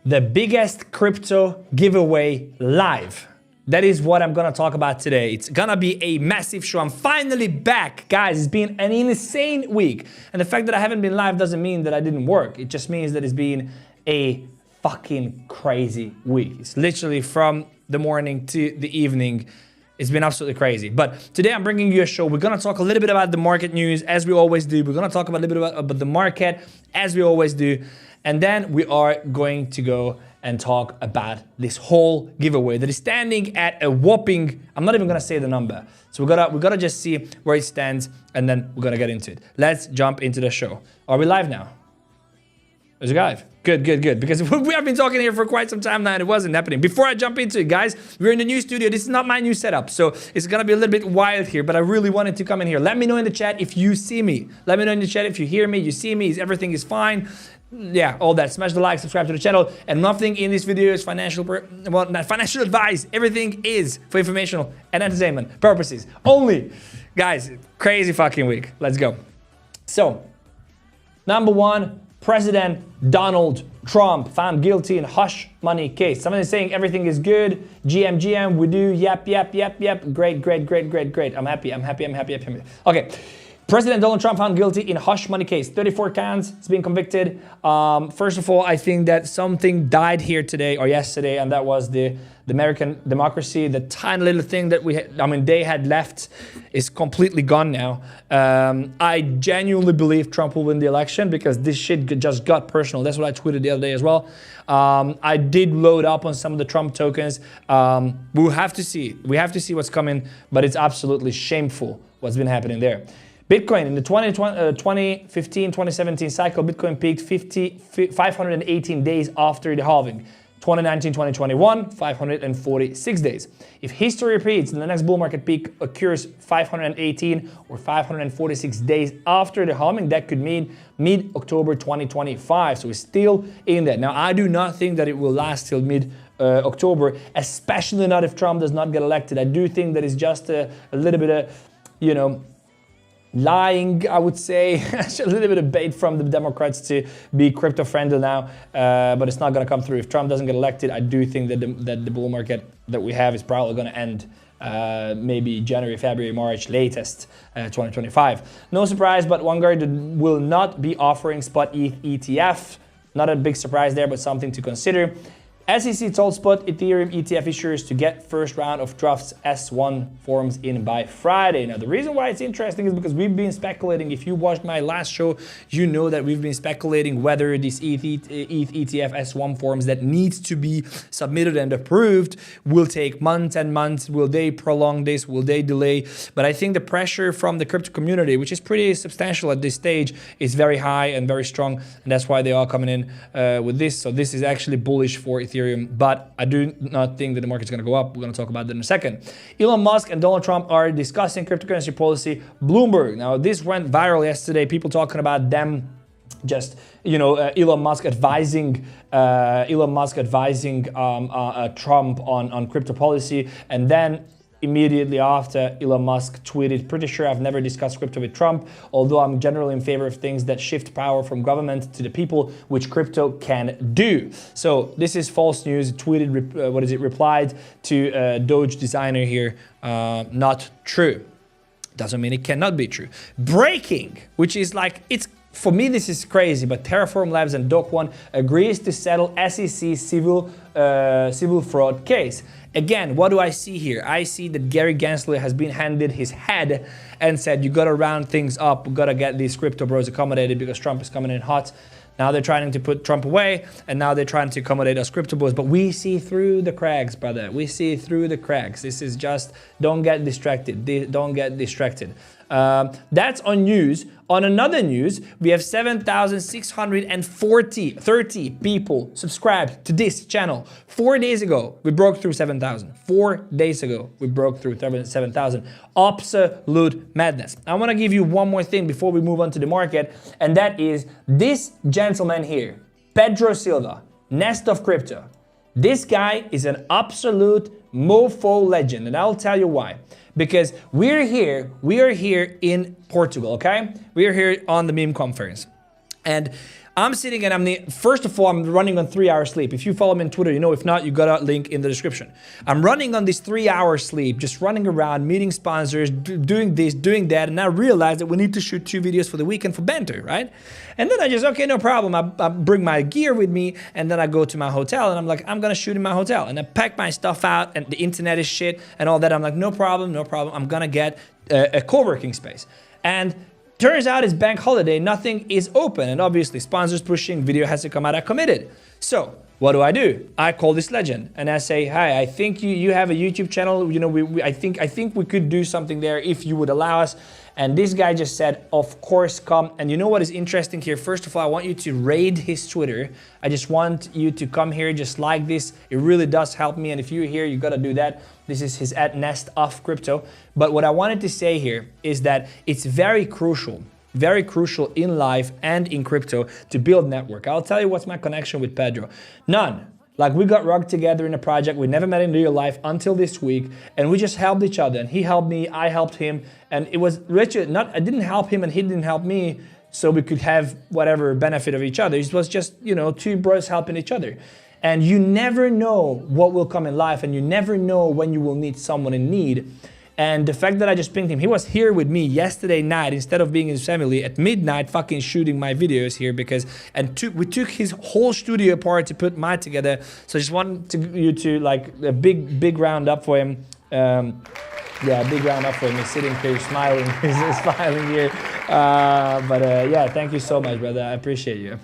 the biggest crypto giveaway live. That is what I'm gonna talk about today. It's gonna be a massive show. I'm finally back. Guys, it's been an insane week. And the fact that I haven't been live doesn't mean that I didn't work. It just means that it's been a fucking crazy week. It's literally from the morning to the evening. It's been absolutely crazy. But today I'm bringing you a show. We're gonna talk a little bit about the market news, as we always do. We're gonna talk about a little bit about the market, as we always do. And then we are going to go and talk about this whole giveaway that is standing at a whopping, I'm not even gonna say the number. So we gotta just see where it stands, and then we're gonna get into it. Let's jump into the show. Are we live now? Is it live? Good, good, good. Because we have been talking here for quite some time now and it wasn't happening. Before I jump into it, guys, we're in the new studio. This is not my new setup, so it's gonna be a little bit wild here, but I really wanted to come in here. Let me know in the chat if you see me. Let me know in the chat if you hear me, you see me, everything is fine. Yeah, all that. Smash the like, subscribe to the channel, and nothing in this video is not financial advice. Everything is for informational and entertainment purposes only. Guys, crazy fucking week. Let's go. So, number one, President Donald Trump found guilty in hush money case. Someone is saying everything is good. GM, we do. Yep. Great. I'm happy. Okay. President Donald Trump found guilty in hush money case. 34 counts. He's been convicted. First of all, I think that something died here today or yesterday, and that was the American democracy. The tiny little thing that they had left is completely gone now. I genuinely believe Trump will win the election because this shit just got personal. That's what I tweeted the other day as well. I did load up on some of the Trump tokens. We'll have to see. We have to see what's coming, but it's absolutely shameful what's been happening there. Bitcoin, in the 2015-2017 cycle, Bitcoin peaked 518 days after the halving. 2019-2021, 546 days. If history repeats and the next bull market peak occurs 518 or 546 days after the halving, that could mean mid-October 2025. So we're still in that. Now, I do not think that it will last till mid-October, especially not if Trump does not get elected. I do think that it's just a little bit of, lying, I would say, a little bit of bait from the Democrats to be crypto friendly now, but it's not going to come through. If Trump doesn't get elected, I do think that the bull market that we have is probably going to end maybe January, February, March, latest 2025. No surprise, but Vanguard will not be offering spot ETH ETF. Not a big surprise there, but something to consider. SEC told spot Ethereum ETF issuers to get first round of drafts S1 forms in by Friday. Now, the reason why it's interesting is because we've been speculating. If you watched my last show, you know that we've been speculating whether this ETH ETF S1 forms that needs to be submitted and approved will take months and months. Will they prolong this? Will they delay? But I think the pressure from the crypto community, which is pretty substantial at this stage, is very high and very strong. And that's why they are coming in with this. So this is actually bullish for Ethereum. But I do not think that the market's going to go up. We're going to talk about that in a second. Elon Musk and Donald Trump are discussing cryptocurrency policy. Bloomberg. Now, this went viral yesterday. People talking about them just, Elon Musk advising Trump on crypto policy, and then immediately after, Elon Musk tweeted, "Pretty sure I've never discussed crypto with Trump, although I'm generally in favor of things that shift power from government to the people, which crypto can do." So this is false news. Tweeted, replied to Doge designer here. Not true. Doesn't mean it cannot be true. Breaking, which is like, for me, this is crazy, but Terraform Labs and Do-Kwon agrees to settle SEC civil fraud case. Again, what do I see here? I see that Gary Gensler has been handed his head and said, you gotta round things up, we gotta get these crypto bros accommodated because Trump is coming in hot. Now they're trying to put Trump away, and now they're trying to accommodate us crypto bros. But we see through the cracks, brother. We see through the cracks. This is just, don't get distracted. Don't get distracted. That's on news. On another news, we have 7,630 people subscribed to this channel. 4 days ago, we broke through 7,000. 4 days ago, we broke through 7,000. Absolute madness. I want to give you one more thing before we move on to the market, and that is this gentleman here, Pedro Silva, Nest of Crypto. This guy is an absolute mofo legend, and I'll tell you why. Because we are here in Portugal, okay? We are here on the meme conference. And I'm sitting and first of all, I'm running on 3 hours sleep. If you follow me on Twitter, you know. If not, you got a link in the description. I'm running on this 3 hours sleep, just running around, meeting sponsors, doing this, doing that. And I realized that we need to shoot 2 videos for the weekend for banter, right? And then I just, okay, no problem. I bring my gear with me, and then I go to my hotel, and I'm like, I'm gonna shoot in my hotel. And I pack my stuff out, and the internet is shit and all that. I'm like, no problem, no problem. I'm gonna get a co-working space. And turns out it's bank holiday, nothing is open, and obviously sponsors pushing, video has to come out, I committed. So what do? I call this legend and I say, hi, I think you have a YouTube channel, you know, I think we could do something there if you would allow us. And this guy just said, of course, come. And you know what is interesting here? First of all, I want you to raid his Twitter. I just want you to come here, just like this. It really does help me. And if you're here, you gotta do that. This is his @nest_of_crypto. But what I wanted to say here is that it's very crucial in life and in crypto to build network. I'll tell you what's my connection with Pedro. None. Like, we got rugged together in a project. We never met in real life until this week, and we just helped each other. And he helped me, I helped him, and it was literally I didn't help him and he didn't help me so we could have whatever benefit of each other. It was just, you know, 2 bros helping each other. And you never know what will come in life, and you never know when you will need someone in need. And the fact that I just pinged him, he was here with me yesterday night instead of being in his family at midnight fucking shooting my videos here we took his whole studio apart to put mine together. So I just wanted you to like a big round up for him. Yeah, big round up for him. He's sitting here smiling, he's smiling here. Yeah, thank you so much, brother. I appreciate you.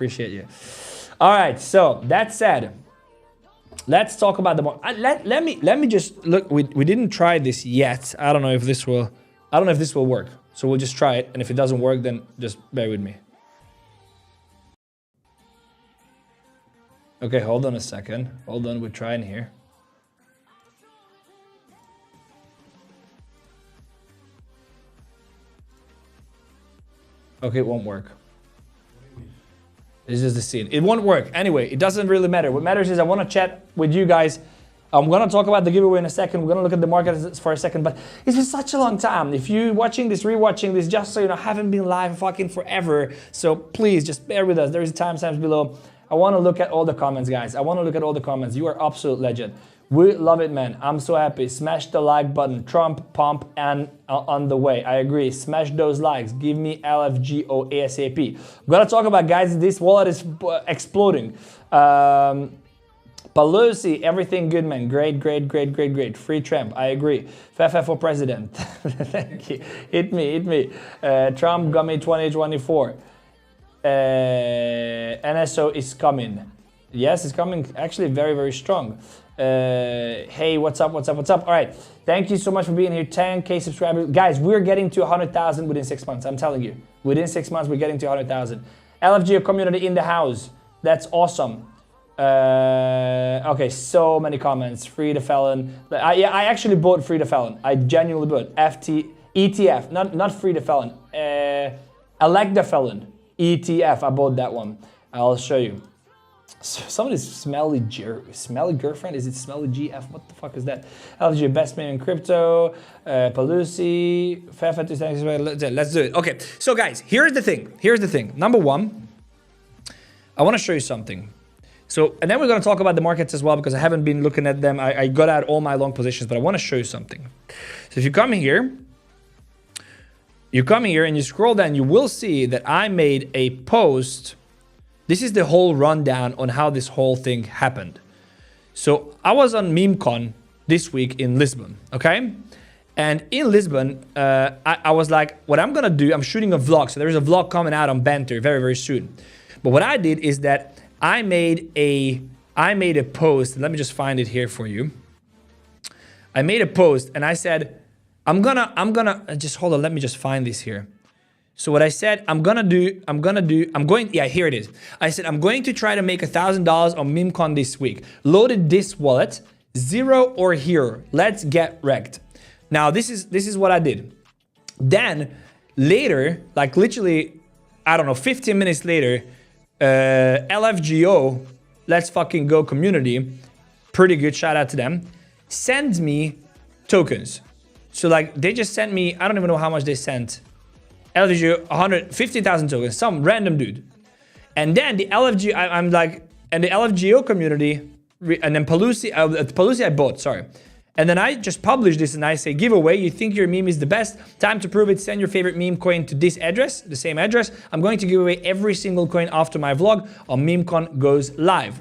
All right, so that said, let's talk about the market. Let me just look. We didn't try this yet. I don't know if this will work. So we'll just try it, and if it doesn't work, then just bear with me. Okay, hold on a second. Hold on, we're trying here. Okay, it won't work. This is the scene. It won't work. Anyway, it doesn't really matter. What matters is I want to chat with you guys. I'm going to talk about the giveaway in a second. We're going to look at the market for a second, but it's been such a long time. If you're watching this, rewatching this, just so you know, I haven't been live fucking forever. So please just bear with us. There is timestamps below. I want to look at all the comments, guys. I want to look at all the comments. You are absolute legend. We love it, man. I'm so happy. Smash the like button. Trump, pump, and on the way. I agree. Smash those likes. Give me LFGO ASAP. I'm going to talk about, guys, this wallet is exploding. Pelosi, everything good, man. Great. Free Trump. I agree. FEFE for president. Thank you. Hit me. Trump gummy 2024. NSO is coming. Yes, it's coming actually very strong. Hey, what's up? All right, thank you so much for being here. 10K subscribers. Guys, we're getting to 100,000 within 6 months. I'm telling you, within 6 months, we're getting to 100,000. LFGO community in the house. That's awesome. Okay, so many comments. Free the felon. Yeah, I actually bought Free the Felon. I genuinely bought ETF, not Free the Felon. Elect the Felon. ETF, I bought that one. I'll show you. Somebody's smelly girlfriend. Is it smelly GF? What the fuck is that? LG investment in crypto. Pelosi. Let's do it. Okay, so guys, here's the thing. Number one, I want to show you something. So, and then we're going to talk about the markets as well, because I haven't been looking at them. I got out all my long positions, but I want to show you something. So if you come here and you scroll down, you will see that I made a post. This is the whole rundown on how this whole thing happened. So I was on MEMECON this week in Lisbon, okay? And in Lisbon, I was like, what I'm gonna do, I'm shooting a vlog. So there's a vlog coming out on Banter very soon. But what I did is that I made a post. Let me just find it here for you. I made a post and I said, I'm gonna just hold on. Let me just find this here. So what I said, yeah, here it is. I said, I'm going to try to make $1,000 on MEMECON this week. Loaded this wallet, 0 or here. Let's get wrecked. Now, this is what I did. Then later, like literally, I don't know, 15 minutes later, LFGO, Let's Fucking Go community, pretty good, shout out to them, sends me tokens. So like they just sent me, I don't even know how much they sent. LFGO, 150,000 tokens, some random dude. And then the LFG, I'm like, and the LFGO community, and then 𝗏𝗏𝗏 I bought, sorry. And then I just publish this and I say, giveaway, you think your meme is the best? Time to prove it, send your favorite meme coin to this address, the same address. I'm going to give away every single coin after my vlog on MEMECON goes live.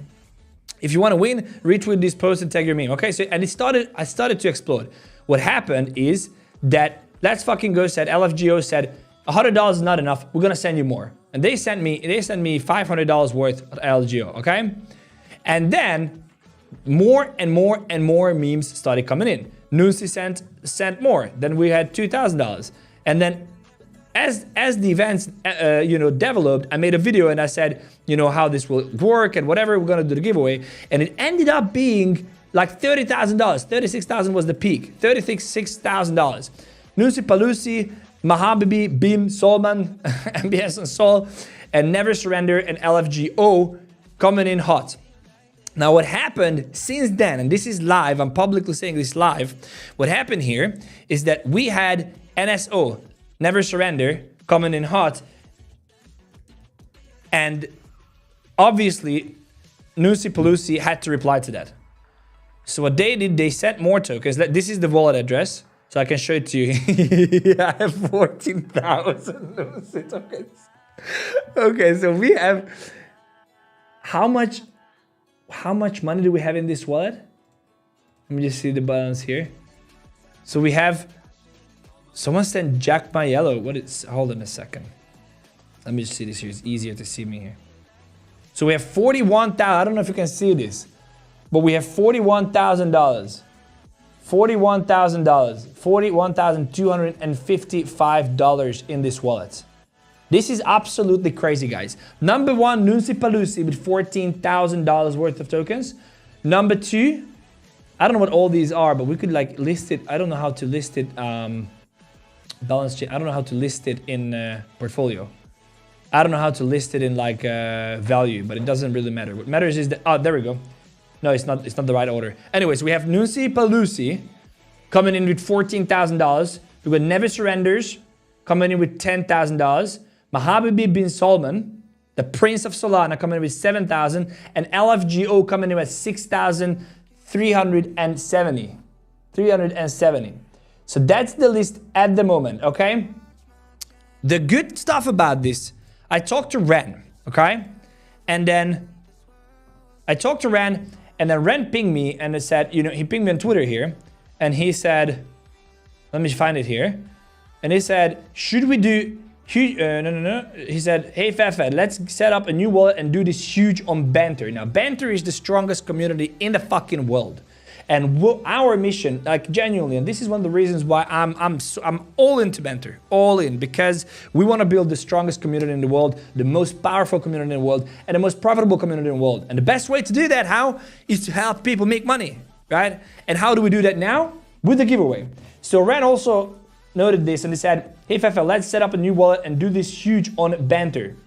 If you want to win, retweet this post and tag your meme. Okay, so, and I started to explode. What happened is that Let's Fucking Go said, LFGO said, $100 is not enough, we're gonna send you more. And they sent me $500 worth of LFGO, okay? And then more and more and more memes started coming in. 𝗬𝗧𝗘 sent more. Then we had $2,000. And then as the events developed, I made a video and I said, how this will work and whatever, we're gonna do the giveaway. And it ended up being like $30,000. $36,000 was the peak. $36,000. 𝗬𝗧𝗘, Mahabibi, Bim, Solman, MBS and Sol, and Never Surrender and LFGO coming in hot. Now what happened since then, and this is live, I'm publicly saying this live, what happened here is that we had NSO, Never Surrender, coming in hot, and obviously 𝗬𝗧𝗘 had to reply to that. So what they did, they sent more tokens. This is the wallet address, so I can show it to you. I have 14,000 𝗬𝗧 tokens. Okay, so we have, how much money do we have in this wallet? Let me just see the balance here. So we have, someone sent 𝗕𝗘𝗙𝗢𝗙𝗢𝗡. What is, hold on a second. Let me just see this here, it's easier to see me here. So we have 41,000, I don't know if you can see this, but we have $41,000. $41,000, $41,255 in this wallet. This is absolutely crazy, guys. Number one, 𝗬𝗧𝗘 with $14,000 worth of tokens. Number two, I don't know what all these are, but we could like list it. I don't know how to list it, balance sheet. I don't know how to list it in portfolio. I don't know how to list it in like value, but it doesn't really matter. What matters is that, oh, there we go. No, it's not the right order. Anyways, we have 𝗬𝗧𝗘 coming in with $14,000. We've got Never Surrenders coming in with $10,000. Mahabibi bin Salman, the Prince of Solana, coming in with 7,000, and LFGO coming in with 6,370. 370. So that's the list at the moment, okay? The good stuff about this, I talked to Ren, okay? And then I talked to Ren, and then Ren pinged me and it said, he pinged me on Twitter here, and he said, let me find it here. And he said, should we do huge, no. He said, hey FEFE, let's set up a new wallet and do this huge on Banter. Now, Banter is the strongest community in the fucking world. And our mission, like genuinely, and this is one of the reasons why I'm all into Banter, all in, because we want to build the strongest community in the world, the most powerful community in the world, and the most profitable community in the world. And the best way to do that, how? Is to help people make money, right? And how do we do that now? With the giveaway. So Ren also noted this and he said, hey FEFE, let's set up a new wallet and do this huge on Banter.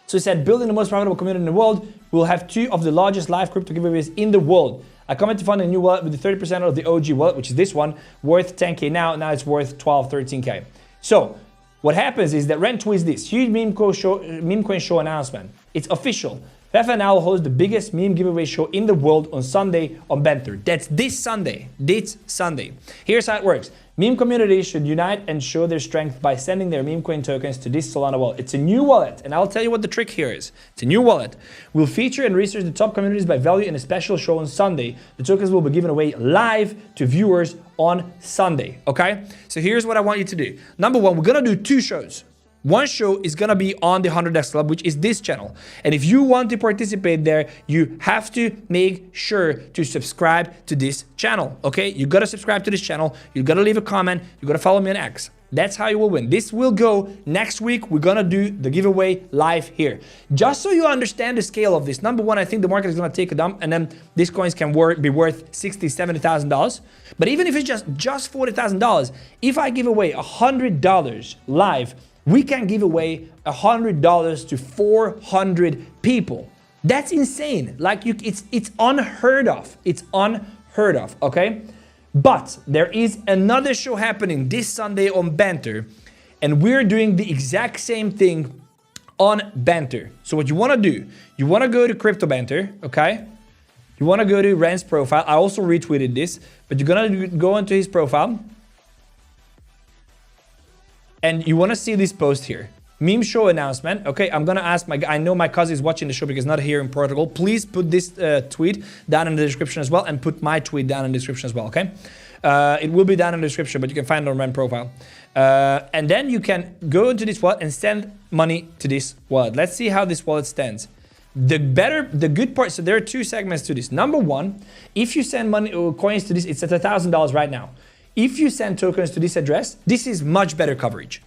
So he said, building the most profitable community in the world, we'll have 2 of the largest live crypto giveaways in the world. I committed to fund a new wallet with the 30% of the OG wallet, which is this one, worth 10K now. Now it's worth 12, 13K. So what happens is that Ren tweets this huge meme coin show announcement. It's official. FEFE now hosts the biggest meme giveaway show in the world on Sunday on Banter. That's this Sunday. This Sunday. Here's how it works. Meme communities should unite and show their strength by sending their meme coin tokens to this Solana wallet. It's a new wallet, and I'll tell you what the trick here is. It's a new wallet. We'll feature and research the top communities by value in a special show on Sunday. The tokens will be given away live to viewers on Sunday, okay? So here's what I want you to do. Number one, we're gonna do 2 shows. One show is gonna be on the 100x Club, which is this channel. And if you want to participate there, you have to make sure to subscribe to this channel, okay? You gotta subscribe to this channel, you gotta leave a comment, you gotta follow me on X. That's how you will win. This will go next week. We're gonna do the giveaway live here. Just so you understand the scale of this. Number one, I think the market is gonna take a dump and then these coins can be worth $60,000, $70,000. But even if it's just $40,000, if I give away $100 live, we can give away $100 to 400 people. That's insane. Like it's unheard of. It's unheard of, okay? But there is another show happening this Sunday on Banter, and we're doing the exact same thing on Banter. So what you want to do, you want to go to Crypto Banter, okay? You want to go to Rand's profile. I also retweeted this, but you're going to go into his profile. And you want to see this post here. Meme show announcement. Okay, I'm going to ask my guy. I know my cousin is watching the show because not here in Portugal. Please put this tweet down in the description as well, and put my tweet down in the description as well, okay? It will be down in the description, but you can find it on Rand profile. And then you can go into this wallet and send money to this wallet. Let's see how this wallet stands. The good part, so there are two segments to this. Number one, if you send money or coins to this, it's at $1,000 right now. If you send tokens to this address, this is much better coverage,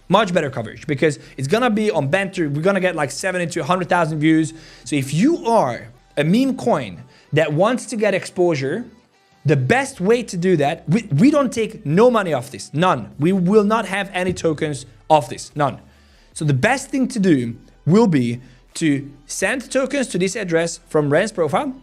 because it's gonna be on Banter. We're gonna get like 70 to 100,000 views. So if you are a meme coin that wants to get exposure, the best way to do that, we don't take no money off this, none. We will not have any tokens off this, none. So the best thing to do will be to send tokens to this address from Rand's profile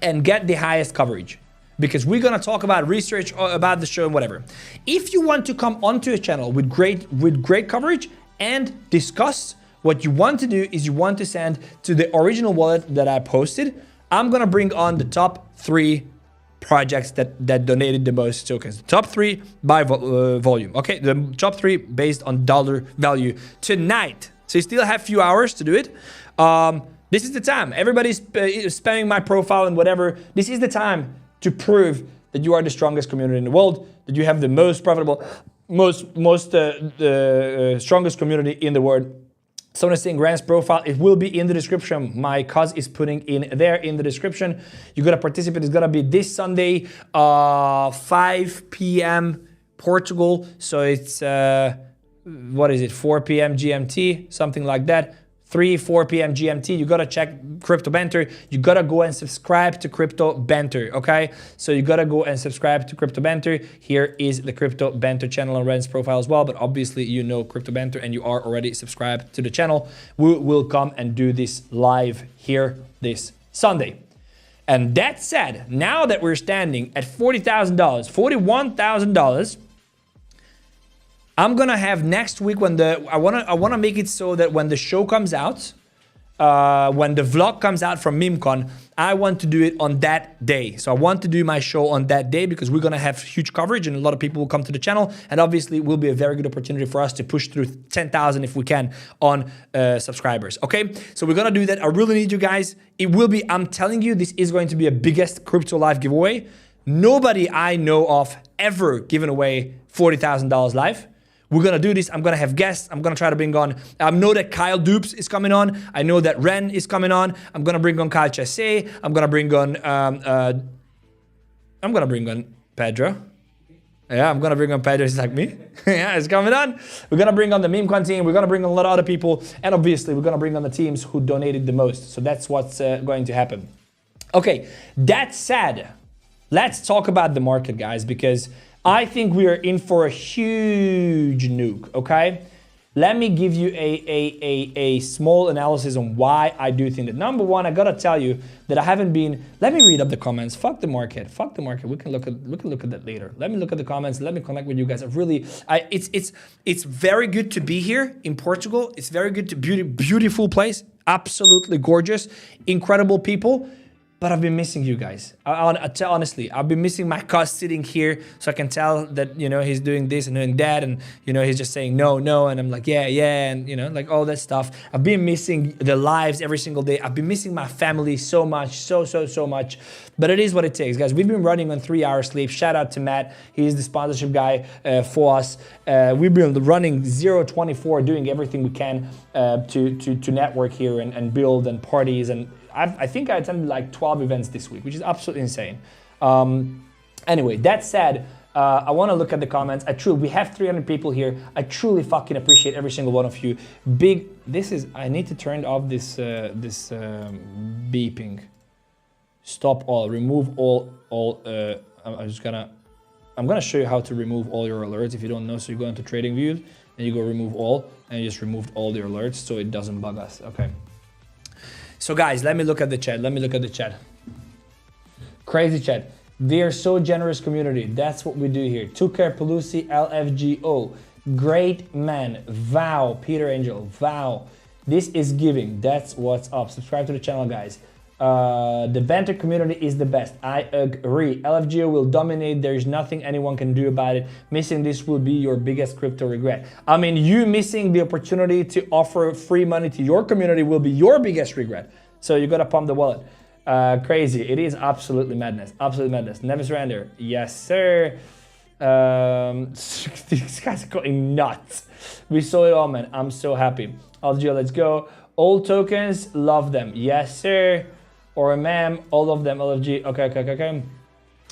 and get the highest coverage, because we're gonna talk about research about the show and whatever. If you want to come onto a channel with great coverage and discuss, what you want to do is you want to send to the original wallet that I posted. I'm gonna bring on the top 3 projects that donated the most tokens. Top 3 by volume. Okay, the top 3 based on dollar value tonight. So you still have a few hours to do it. This is the time. Everybody's spamming my profile and whatever. This is the time to prove that you are the strongest community in the world, that you have the most profitable, strongest community in the world. Someone is saying Rand's profile, it will be in the description. My cuz is putting in there in the description. You gotta participate. It's gonna be this Sunday, 5 p.m. Portugal. So it's, what is it, 4 p.m. GMT, something like that. 4 p.m. GMT, you gotta check Crypto Banter. You gotta go and subscribe to Crypto Banter, okay? So you gotta go and subscribe to Crypto Banter. Here is the Crypto Banter channel on Rand's profile as well, but obviously you know Crypto Banter and you are already subscribed to the channel. We will come and do this live here this Sunday. And that said, now that we're standing at $40,000, $41,000, I'm gonna have next week when I wanna make it so that when the show comes out, when the vlog comes out from MEMECON, I want to do it on that day. So I want to do my show on that day because we're gonna have huge coverage and a lot of people will come to the channel, and obviously it will be a very good opportunity for us to push through 10,000 if we can on subscribers. Okay, so we're gonna do that. I really need you guys. It will be, I'm telling you, this is going to be a biggest crypto live giveaway. Nobody I know of ever given away $40,000 live. We're gonna do this. I'm gonna have guests. I'm gonna try to bring on, I know that 𝗕𝗙𝗢𝗢 is coming on. I know that Ren is coming on. I'm gonna bring on 𝗕𝗘𝗢𝗢𝗢𝗢. I'm gonna bring on Pedro. Yeah, I'm gonna bring on Pedro. He's like me. Yeah, it's coming on. We're gonna bring on the MEMECON team. We're gonna bring on a lot of other people. And obviously, we're gonna bring on the teams who donated the most. So that's what's going to happen. Okay, that said, let's talk about the market, guys, because I think we are in for a huge nuke, okay? Let me give you a small analysis on why I do think that. Number one, I gotta tell you that I haven't been, let me read up the comments. Fuck the market, We can look at that later. Let me look at the comments, let me connect with you guys. It's very good to be here in Portugal. It's very good to beautiful place, absolutely gorgeous, incredible people. But I've been missing you guys. Honestly, I've been missing my cuz sitting here so I can tell that, you know, he's doing this and doing that, and, you know, he's just saying no, and I'm like, yeah, and, you know, like all that stuff. I've been missing the lives every single day. I've been missing my family so much, so much. But it is what it takes, guys. We've been running on 3 hours sleep. Shout out to Matt. He's the sponsorship guy for us. We've been running 0-24, doing everything we can to network here and build and parties, and I think I attended like 12 events this week, which is absolutely insane. Anyway, that said, I want to look at the comments. We have 300 people here. I truly fucking appreciate every single one of you. I need to turn off this beeping. Stop all, remove all. I'm gonna show you how to remove all your alerts if you don't know. So you go into trading views and you go remove all, and you just removed all the alerts so it doesn't bug us. Okay. So guys, let me look at the chat. Crazy chat. They are so generous community. That's what we do here. 𝗕𝗘𝗙𝗢𝗙 LFGO. Great man. Vow. Peter Angel. Vow. This is giving. That's what's up. Subscribe to the channel, guys. The banter community is the best. I agree. LFGO will dominate. There is nothing anyone can do about it. Missing this will be your biggest crypto regret. I mean, you missing the opportunity to offer free money to your community will be your biggest regret. So you gotta pump the wallet. Crazy. It is absolutely madness. Absolute madness. Never surrender. Yes, sir. These guys are going nuts. We saw it all, man. I'm so happy. LGO, let's go. All tokens, love them. Yes, sir. Or a mem, all of them. LFG. Okay.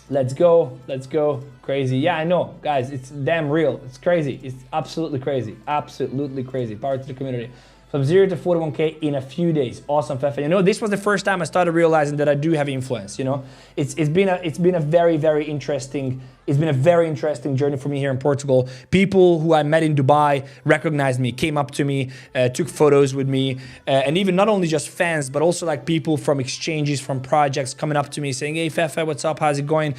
Let's go. Let's go. Crazy. Yeah, I know, guys. It's damn real. It's crazy. It's absolutely crazy. Absolutely crazy. Power to the community. From 0 to 41K in a few days. Awesome, Fefe. You know, this was the first time I started realizing that I do have influence. You know, it's been a very interesting. It's been a very interesting journey for me here in Portugal. People who I met in Dubai recognized me, came up to me, took photos with me, and even not only just fans, but also like people from exchanges, from projects coming up to me saying, "Hey, Fefe, what's up? How's it going?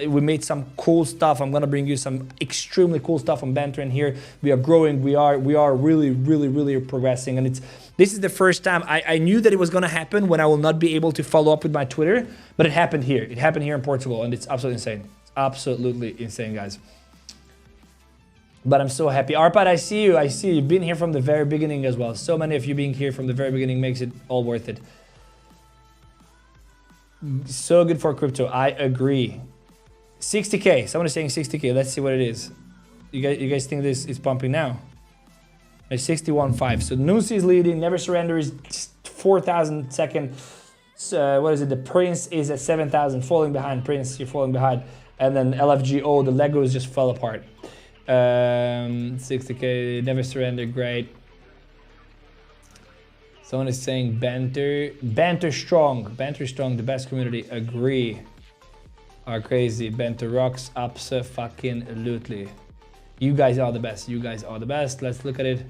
We made some cool stuff. I'm gonna bring you some extremely cool stuff on banter in here. We are growing. We are really progressing." And this is the first time I knew that it was gonna happen when I will not be able to follow up with my Twitter, but it happened here. It happened here in Portugal, and it's absolutely insane. Absolutely insane, guys. But I'm so happy. Arpad, I see you. I see you. You've been here from the very beginning as well. So many of you being here from the very beginning makes it all worth it. So good for crypto. I agree. 60K. Someone is saying 60K. Let's see what it is. You guys think this is pumping now? It's 61.5. So Nusi is leading. Never Surrender is 4,000 second. What is it? The Prince is at 7,000. Falling behind. Prince, you're falling behind. And then LFGO, the Legos just fell apart. 60K, Never Surrender, great. Someone is saying banter strong, the best community, agree. Are crazy, banter rocks, abso-fucking-lutely. You guys are the best, let's look at it.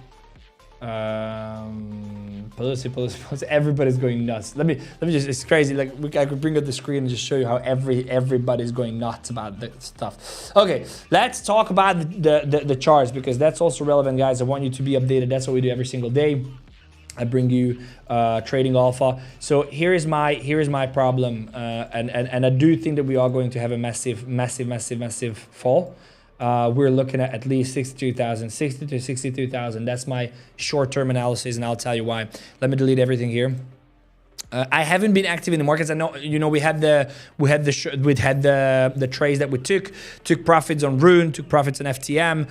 Pelosi, everybody's going nuts. Let me just, it's crazy. Like I could bring up the screen and just show you how everybody's going nuts about the stuff. Okay, let's talk about the charts, because that's also relevant, guys. I want you to be updated. That's what we do every single day. I bring you trading alpha. So here is my problem, and I do think that we are going to have a massive fall. We're looking at least 62,000, 60 to 62,000. That's my short-term analysis, and I'll tell you why. Let me delete everything here. I haven't been active in the markets. I know, you know, we had the trades that we took profits on Rune, took profits on FTM.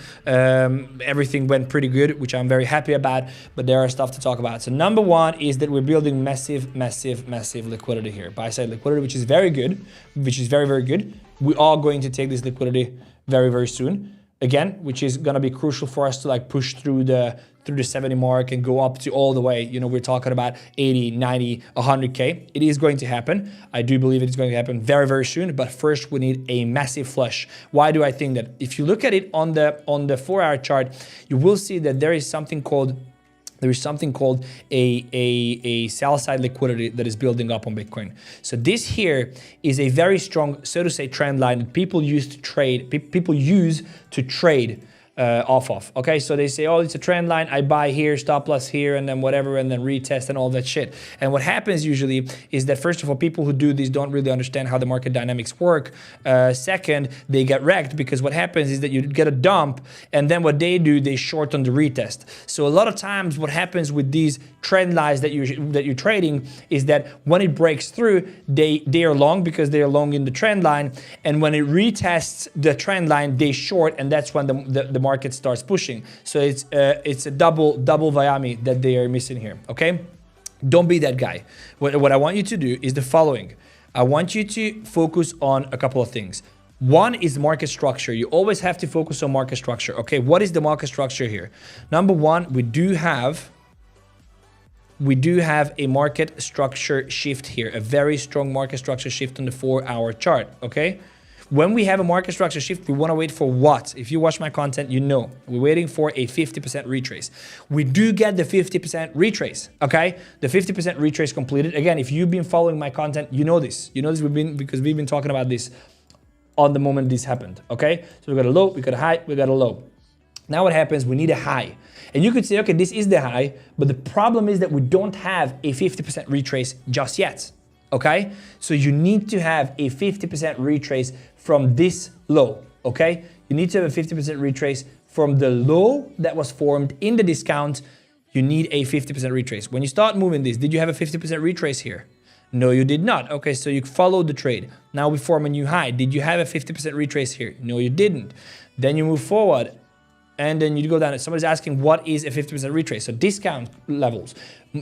Everything went pretty good, which I'm very happy about. But there are stuff to talk about. So number one is that we're building massive liquidity here. Buy-side liquidity, which is very good, which is very good. We are going to take this liquidity very soon, again, which is gonna be crucial for us to like push through the 70 mark and go up to all the way. You know, we're talking about 80, 90, 100K. It is going to happen. I do believe it is going to happen very soon, but first we need a massive flush. Why do I think that? If you look at it on the 4-hour chart, you will see that there is something called a sell-side liquidity that is building up on Bitcoin. So this here is a very strong, so to say, trend line that people use to trade off of. Okay, so they say, oh, it's a trend line, I buy here, stop loss here, and then whatever, and then retest and all that shit. And what happens usually is that, first of all, people who do this don't really understand how the market dynamics work. Second, they get wrecked, because what happens is that you get a dump, and then what they do, they short on the retest. So a lot of times what happens with these trend lines that you're trading is that when it breaks through, they are long, because they are long in the trend line, and when it retests the trend line, they short, and that's when the market starts pushing. So it's a double �𝗏𝗏 that they are missing here. Okay, don't be that guy. What I want you to do is the following. I want you to focus on a couple of things. One is market structure. You always have to focus on market structure. Okay, what is the market structure here? Number one, we do have a market structure shift here, a very strong market structure shift on the 4-hour chart. Okay, when we have a market structure shift, we want to wait for what? If you watch my content, you know we're waiting for a 50% retrace. We do get the 50% retrace. Okay, the 50% retrace completed. Again, if you've been following my content, you know this. You know this. Because we've been talking about this on the moment this happened. Okay, so we got a low, we got a high, we got a low. Now what happens, we need a high. And you could say, okay, this is the high, but the problem is that we don't have a 50% retrace just yet, okay? So you need to have a 50% retrace from this low, okay? You need to have a 50% retrace from the low that was formed in the discount. You need a 50% retrace. When you start moving this, did you have a 50% retrace here? No, you did not. Okay, so you followed the trade. Now we form a new high. Did you have a 50% retrace here? No, you didn't. Then you move forward and then you go down. Somebody's asking, what is a 50% retrace? So discount levels.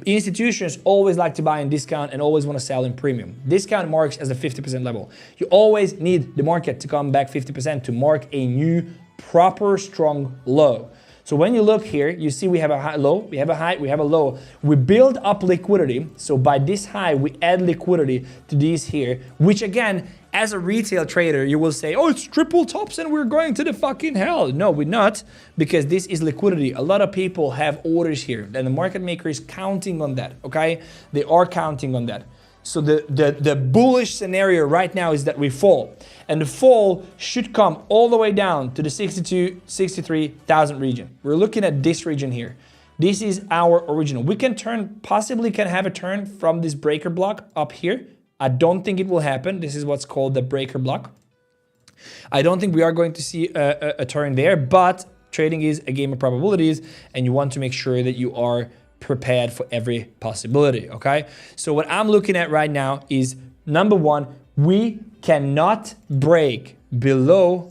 Institutions always like to buy in discount and always want to sell in premium. Discount marks as a 50% level. You always need the market to come back 50% to mark a new proper strong low. So when you look here, you see we have a high, low, we have a high, we have a low. We build up liquidity. So by this high, we add liquidity to these here, which again, as a retail trader, you will say, oh, it's triple tops and we're going to the fucking hell. No, we're not, because this is liquidity. A lot of people have orders here and the market maker is counting on that, okay? They are counting on that. So the bullish scenario right now is that we fall. And the fall should come all the way down to the 63,000 region. We're looking at this region here. This is our original. We can turn, possibly can have a turn from this breaker block up here. I don't think it will happen. This is what's called the breaker block. I don't think we are going to see a turn there, but trading is a game of probabilities and you want to make sure that you are prepared for every possibility, okay? So what I'm looking at right now is, number one, we cannot break below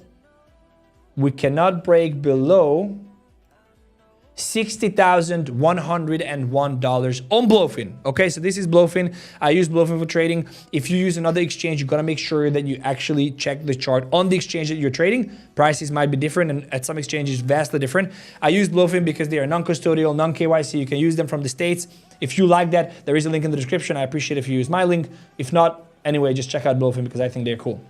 $60,101 on Bluefin. Okay, so this is Bluefin. I use Bluefin for trading. If you use another exchange, you gotta make sure that you actually check the chart on the exchange that you're trading. Prices might be different, and at some exchanges, vastly different. I use Bluefin because they are non-custodial, non-KYC. You can use them from the States. If you like that, there is a link in the description. I appreciate if you use my link. If not, anyway, just check out Bluefin because I think they're cool.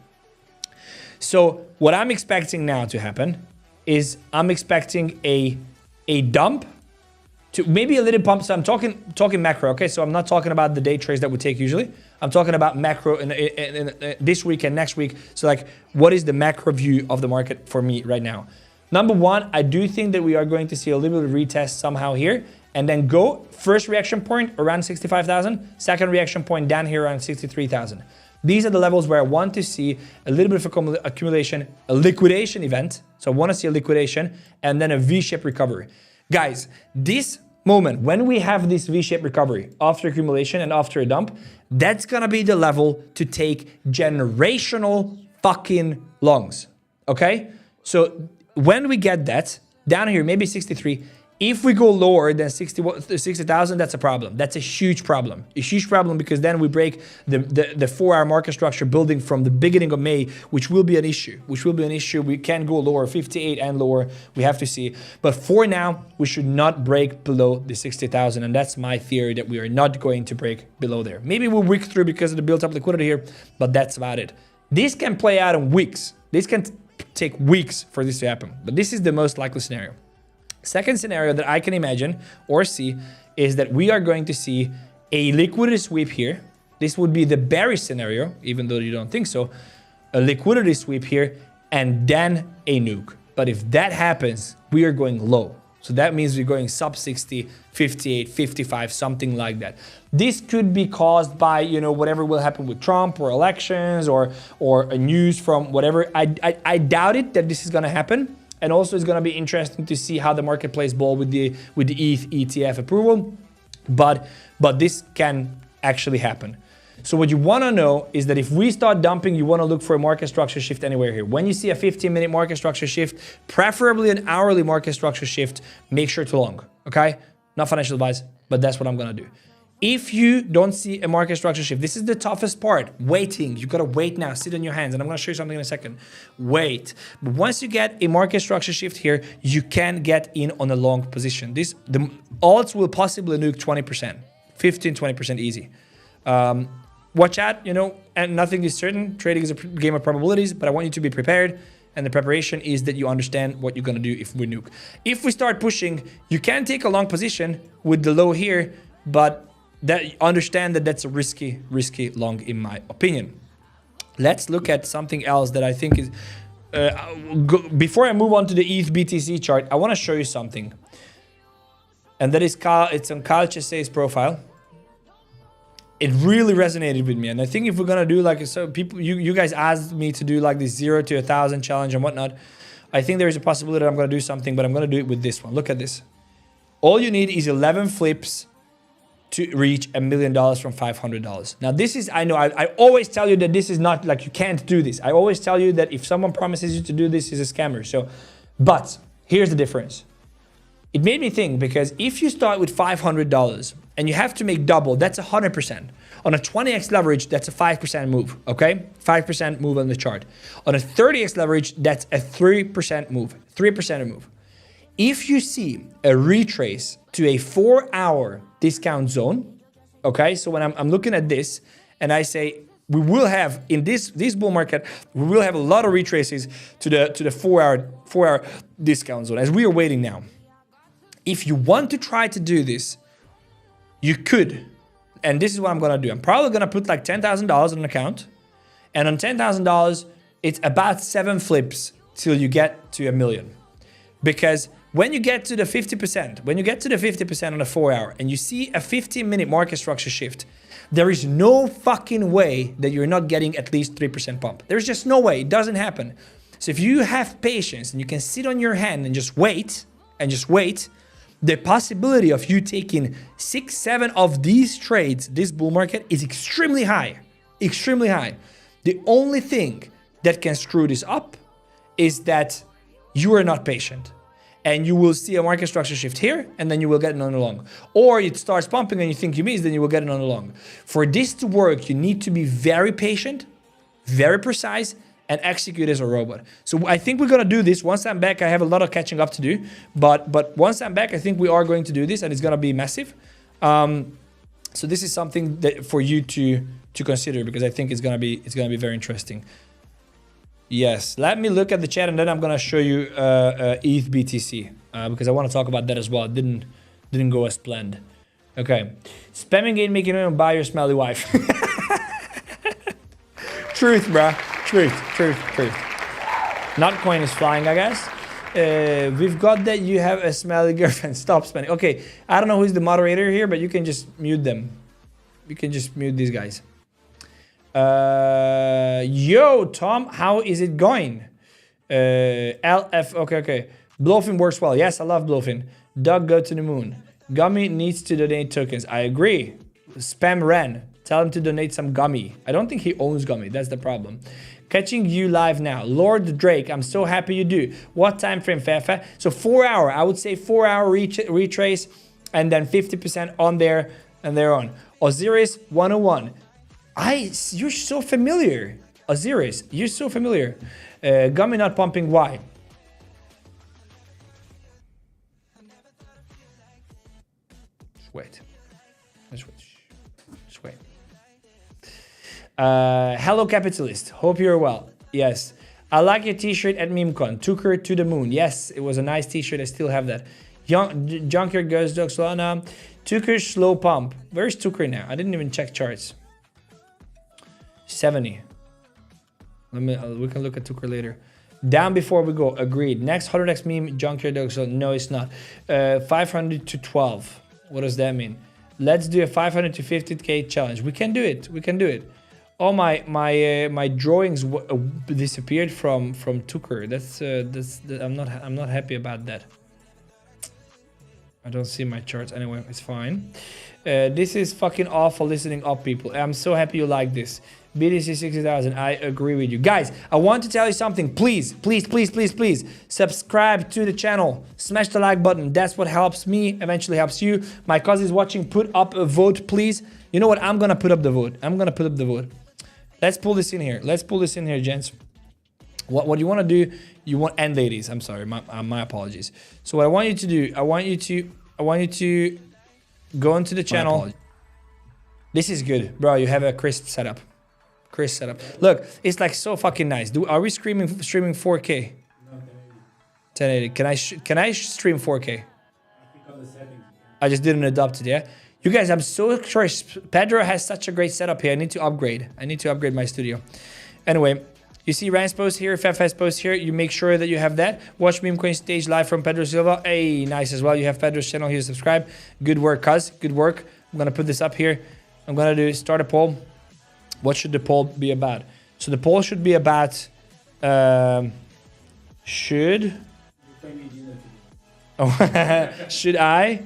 So what I'm expecting now to happen is I'm expecting a dump to maybe a little pump. So I'm talking macro, okay? So I'm not talking about the day trades that we take usually. I'm talking about macro in this week and next week. So like, what is the macro view of the market for me right now? Number one, I do think that we are going to see a little bit of retest somehow here and then go first reaction point around 65,000, second reaction point down here around 63,000. These are the levels where I want to see a little bit of accumulation, a liquidation event. So I want to see a liquidation and then a V-shaped recovery. Guys, this moment, when we have this V-shaped recovery after accumulation and after a dump, that's going to be the level to take generational fucking longs. Okay? So when we get that, down here, maybe 63, if we go lower than 60,000, that's a problem. That's a huge problem. A huge problem because then we break the 4-hour market structure building from the beginning of May, which will be an issue. We can go lower, 58 and lower. We have to see. But for now, we should not break below the 60,000. And that's my theory, that we are not going to break below there. Maybe we'll wick through because of the built up liquidity here, but that's about it. This can play out in weeks. This can take weeks for this to happen. But this is the most likely scenario. Second scenario that I can imagine or see is that we are going to see a liquidity sweep here. This would be the bearish scenario, even though you don't think so. A liquidity sweep here and then a nuke. But if that happens, we are going low. So that means we're going sub 60, 58, 55, something like that. This could be caused by, you know, whatever will happen with Trump or elections or a news from whatever. I doubt it that this is going to happen. And also it's going to be interesting to see how the market plays ball with the ETH ETF approval. But this can actually happen. So what you want to know is that if we start dumping, you want to look for a market structure shift anywhere here. When you see a 15-minute market structure shift, preferably an hourly market structure shift, make sure to long, okay? Not financial advice, but that's what I'm going to do. If you don't see a market structure shift, this is the toughest part, waiting. You got to wait now, sit on your hands. And I'm going to show you something in a second. Wait. But once you get a market structure shift here, you can get in on a long position. The alts will possibly nuke 20%, 15, 20% easy. Watch out, you know, and nothing is certain. Trading is a game of probabilities, but I want you to be prepared. And the preparation is that you understand what you're going to do if we nuke. If we start pushing, you can take a long position with the low here, but understand that that's a risky long in my opinion. Let's look at something else that I think is before I move on to the ETH BTC chart, I want to show you something. And that is it's on 𝗕𝗟𝗙𝗢𝗢's profile. It really resonated with me. And I think if we're going to do like, so people, you guys asked me to do like this 0 to 1,000 challenge and whatnot. I think there is a possibility that I'm going to do something, but I'm going to do it with this one. Look at this. All you need is 11 flips to reach $1 million from $500. Now this is, I know, I always tell you that this is not like, you can't do this. I always tell you that if someone promises you to do this, is a scammer. So, but here's the difference. It made me think, because if you start with $500 and you have to make double, that's 100%. On a 20x leverage, that's a 5% move, okay? 5% move on the chart. On a 30x leverage, that's a 3% move, 3% move. If you see a retrace to a 4-hour discount zone, okay? So when I'm looking at this and I say, we will have, in this bull market, we will have a lot of retraces to the 4-hour discount zone, as we are waiting now. If you want to try to do this, you could. And this is what I'm going to do. I'm probably going to put like $10,000 on an account. And on $10,000, it's about 7 flips till you get to $1 million. Because when you get to the 50%, when you get to the 50% on a 4-hour and you see a 15-minute market structure shift, there is no fucking way that you're not getting at least 3% pump. There's just no way. It doesn't happen. So if you have patience and you can sit on your hand and just wait, the possibility of you taking 6, 7 of these trades, this bull market, is extremely high. Extremely high. The only thing that can screw this up is that you are not patient. And you will see a market structure shift here, and then you will get it on the long. Or it starts pumping and you think you missed, then you will get it on the long. For this to work, you need to be very patient, very precise, and execute as a robot. So I think we're going to do this. Once I'm back, I have a lot of catching up to do. But once I'm back, I think we are going to do this, and it's going to be massive. So this is something that for you to consider, because I think it's going to be very interesting. Yes, let me look at the chat, and then I'm going to show you ETH BTC, because I want to talk about that as well. It didn't go as planned. Okay. Spamming ain't making anyone buy your smelly wife. Truth, bruh. Truth. Notcoin is flying, I guess. We've got that you have a smelly girlfriend. Stop spending. Okay, I don't know who's the moderator here, but you can just mute them. You can just mute these guys. Yo, Tom, how is it going? LF, okay. Bluffing works well. Yes, I love bluffing. Doug, go to the moon. Gummy needs to donate tokens. I agree. Spam Ren. Tell him to donate some gummy. I don't think he owns gummy. That's the problem. Catching you live now. Lord Drake, I'm so happy you do. What time frame, Fefe? So 4-hour. I would say 4-hour retrace, and then 50% on there and there on. Osiris 101. You're so familiar. Osiris, you're so familiar. Gummy not pumping, why? Just wait. Hello capitalist, hope you're well. Yes, I like your t-shirt at MEMECON. Took her to the moon. Yes, it was a nice t-shirt. I still have that. Junkyard goes dog slow now. Took her slow pump. Where's Tucker now? I didn't even check charts. 70. We can look at Tucker later. Down before we go. Agreed. Next 100x meme. Junkyard dog slow. No, it's not. 500 to 12. What does that mean? Let's do a 500 to 50k challenge. We can do it. We can do it. Oh, my drawings disappeared from Tucker. I'm not happy about that. I don't see my charts anyway. It's fine. This is fucking awful listening up, people. I'm so happy you like this. BTC 60,000. I agree with you guys. I want to tell you something. Please subscribe to the channel. Smash the like button. That's what helps me. Eventually helps you. My cousin is watching. Put up a vote, please. You know what? I'm gonna put up the vote. Let's pull this in here. Gents. What you want to do? And ladies. I'm sorry. My apologies. So what I want you to do? I want you to go into the channel. This is good, bro. You have a crisp setup. Look, it's like so fucking nice. Are we streaming 4K? No, 1080. Can I stream 4K? I just didn't adopt it, yeah? You guys, I'm so sure Pedro has such a great setup here. I need to upgrade my studio. Anyway, You see Ryan's post here, FEFE'S post here. You make sure that you have that. Watch MEMECON stage live from Pedro Silva. Hey, nice as well. You have Pedro's channel here. Subscribe. Good work, cuz. Good work. I'm gonna put this up here. I'm gonna start a poll. What should the poll be about? So the poll should be about should I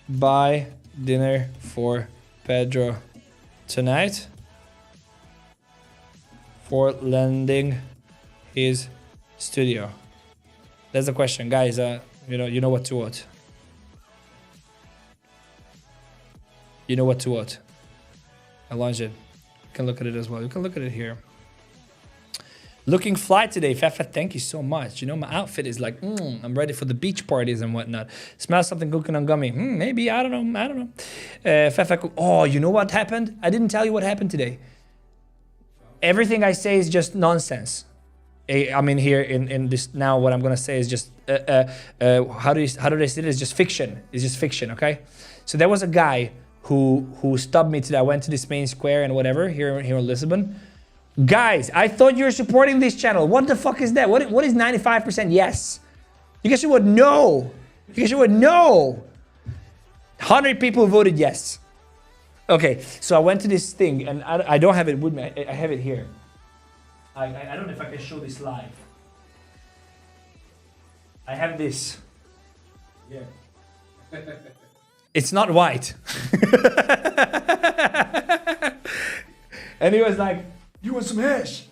buy dinner for Pedro tonight for lending his studio? That's the question, guys. You know what to vote. You know what to vote. I launched it. You can look at it as well. You can look at it here. Looking fly today, Fefe. Thank you so much. You know, my outfit is like, I'm ready for the beach parties and whatnot. Smell something cooking on gummy. Maybe, I don't know. Fefe, oh, you know what happened? I didn't tell you what happened today. Everything I say is just nonsense. I mean, here in this now, what I'm gonna say is just how do they say it? It's just fiction. It's just fiction, okay? So there was a guy who stopped me today. I went to this main square and whatever here in Lisbon. Guys, I thought you were supporting this channel. What the fuck is that? What is 95% yes? You guys would know. You guys would know. 100 people voted yes. Okay, so I went to this thing and I don't have it with me. I have it here. I don't know if I can show this live. I have this. Yeah. It's not white. And he was like, you want some hash?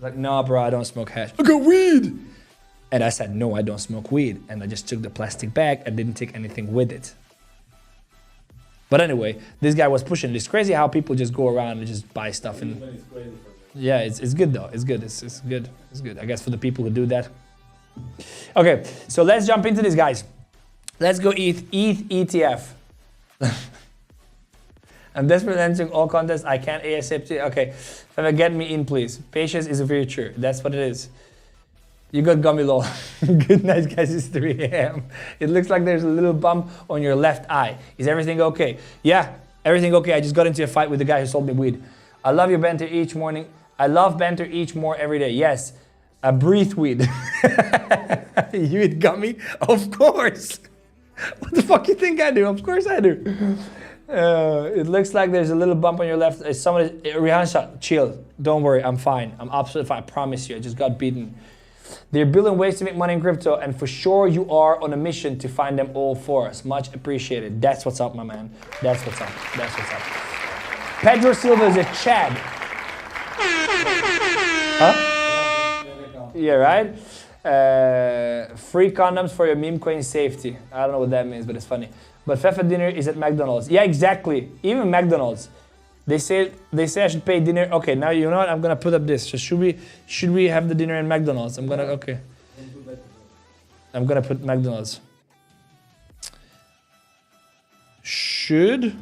Like, nah, bro, I don't smoke hash. I got weed. And I said, no, I don't smoke weed. And I just took the plastic bag and didn't take anything with it. But anyway, this guy was pushing. It's crazy how people just go around and just buy stuff. And yeah, it's good though. It's good. It's good. It's good. I guess for the people who do that. Okay, so let's jump into this, guys. Let's go ETH ETF. I'm desperately entering all contests. I can't ASAP. Okay, Fefe, get me in, please. Patience is a virtue. That's what it is. You got gummy low. Good night, guys. It's 3 a.m. It looks like there's a little bump on your left eye. Is everything okay? Yeah, everything okay. I just got into a fight with the guy who sold me weed. I love your banter each morning. I love banter each more every day. Yes, I breathe weed. You eat gummy? Of course. What the fuck you think I do? Of course I do. It looks like there's a little bump on your left. Rihanna, chill. Don't worry, I'm fine. I'm absolutely fine. I promise you. I just got beaten. They're building ways to make money in crypto, and for sure you are on a mission to find them all for us. Much appreciated. That's what's up, my man. That's what's up. That's what's up. Pedro Silva is a Chad. Huh? Yeah, right? Free condoms for your MEMECON safety. I don't know what that means, but it's funny. But Fefe dinner is at McDonald's. Yeah, exactly. Even McDonald's. They say I should pay dinner. Okay, now you know what? I'm gonna put up this. So should we have the dinner in McDonald's? I'm gonna put McDonald's. Should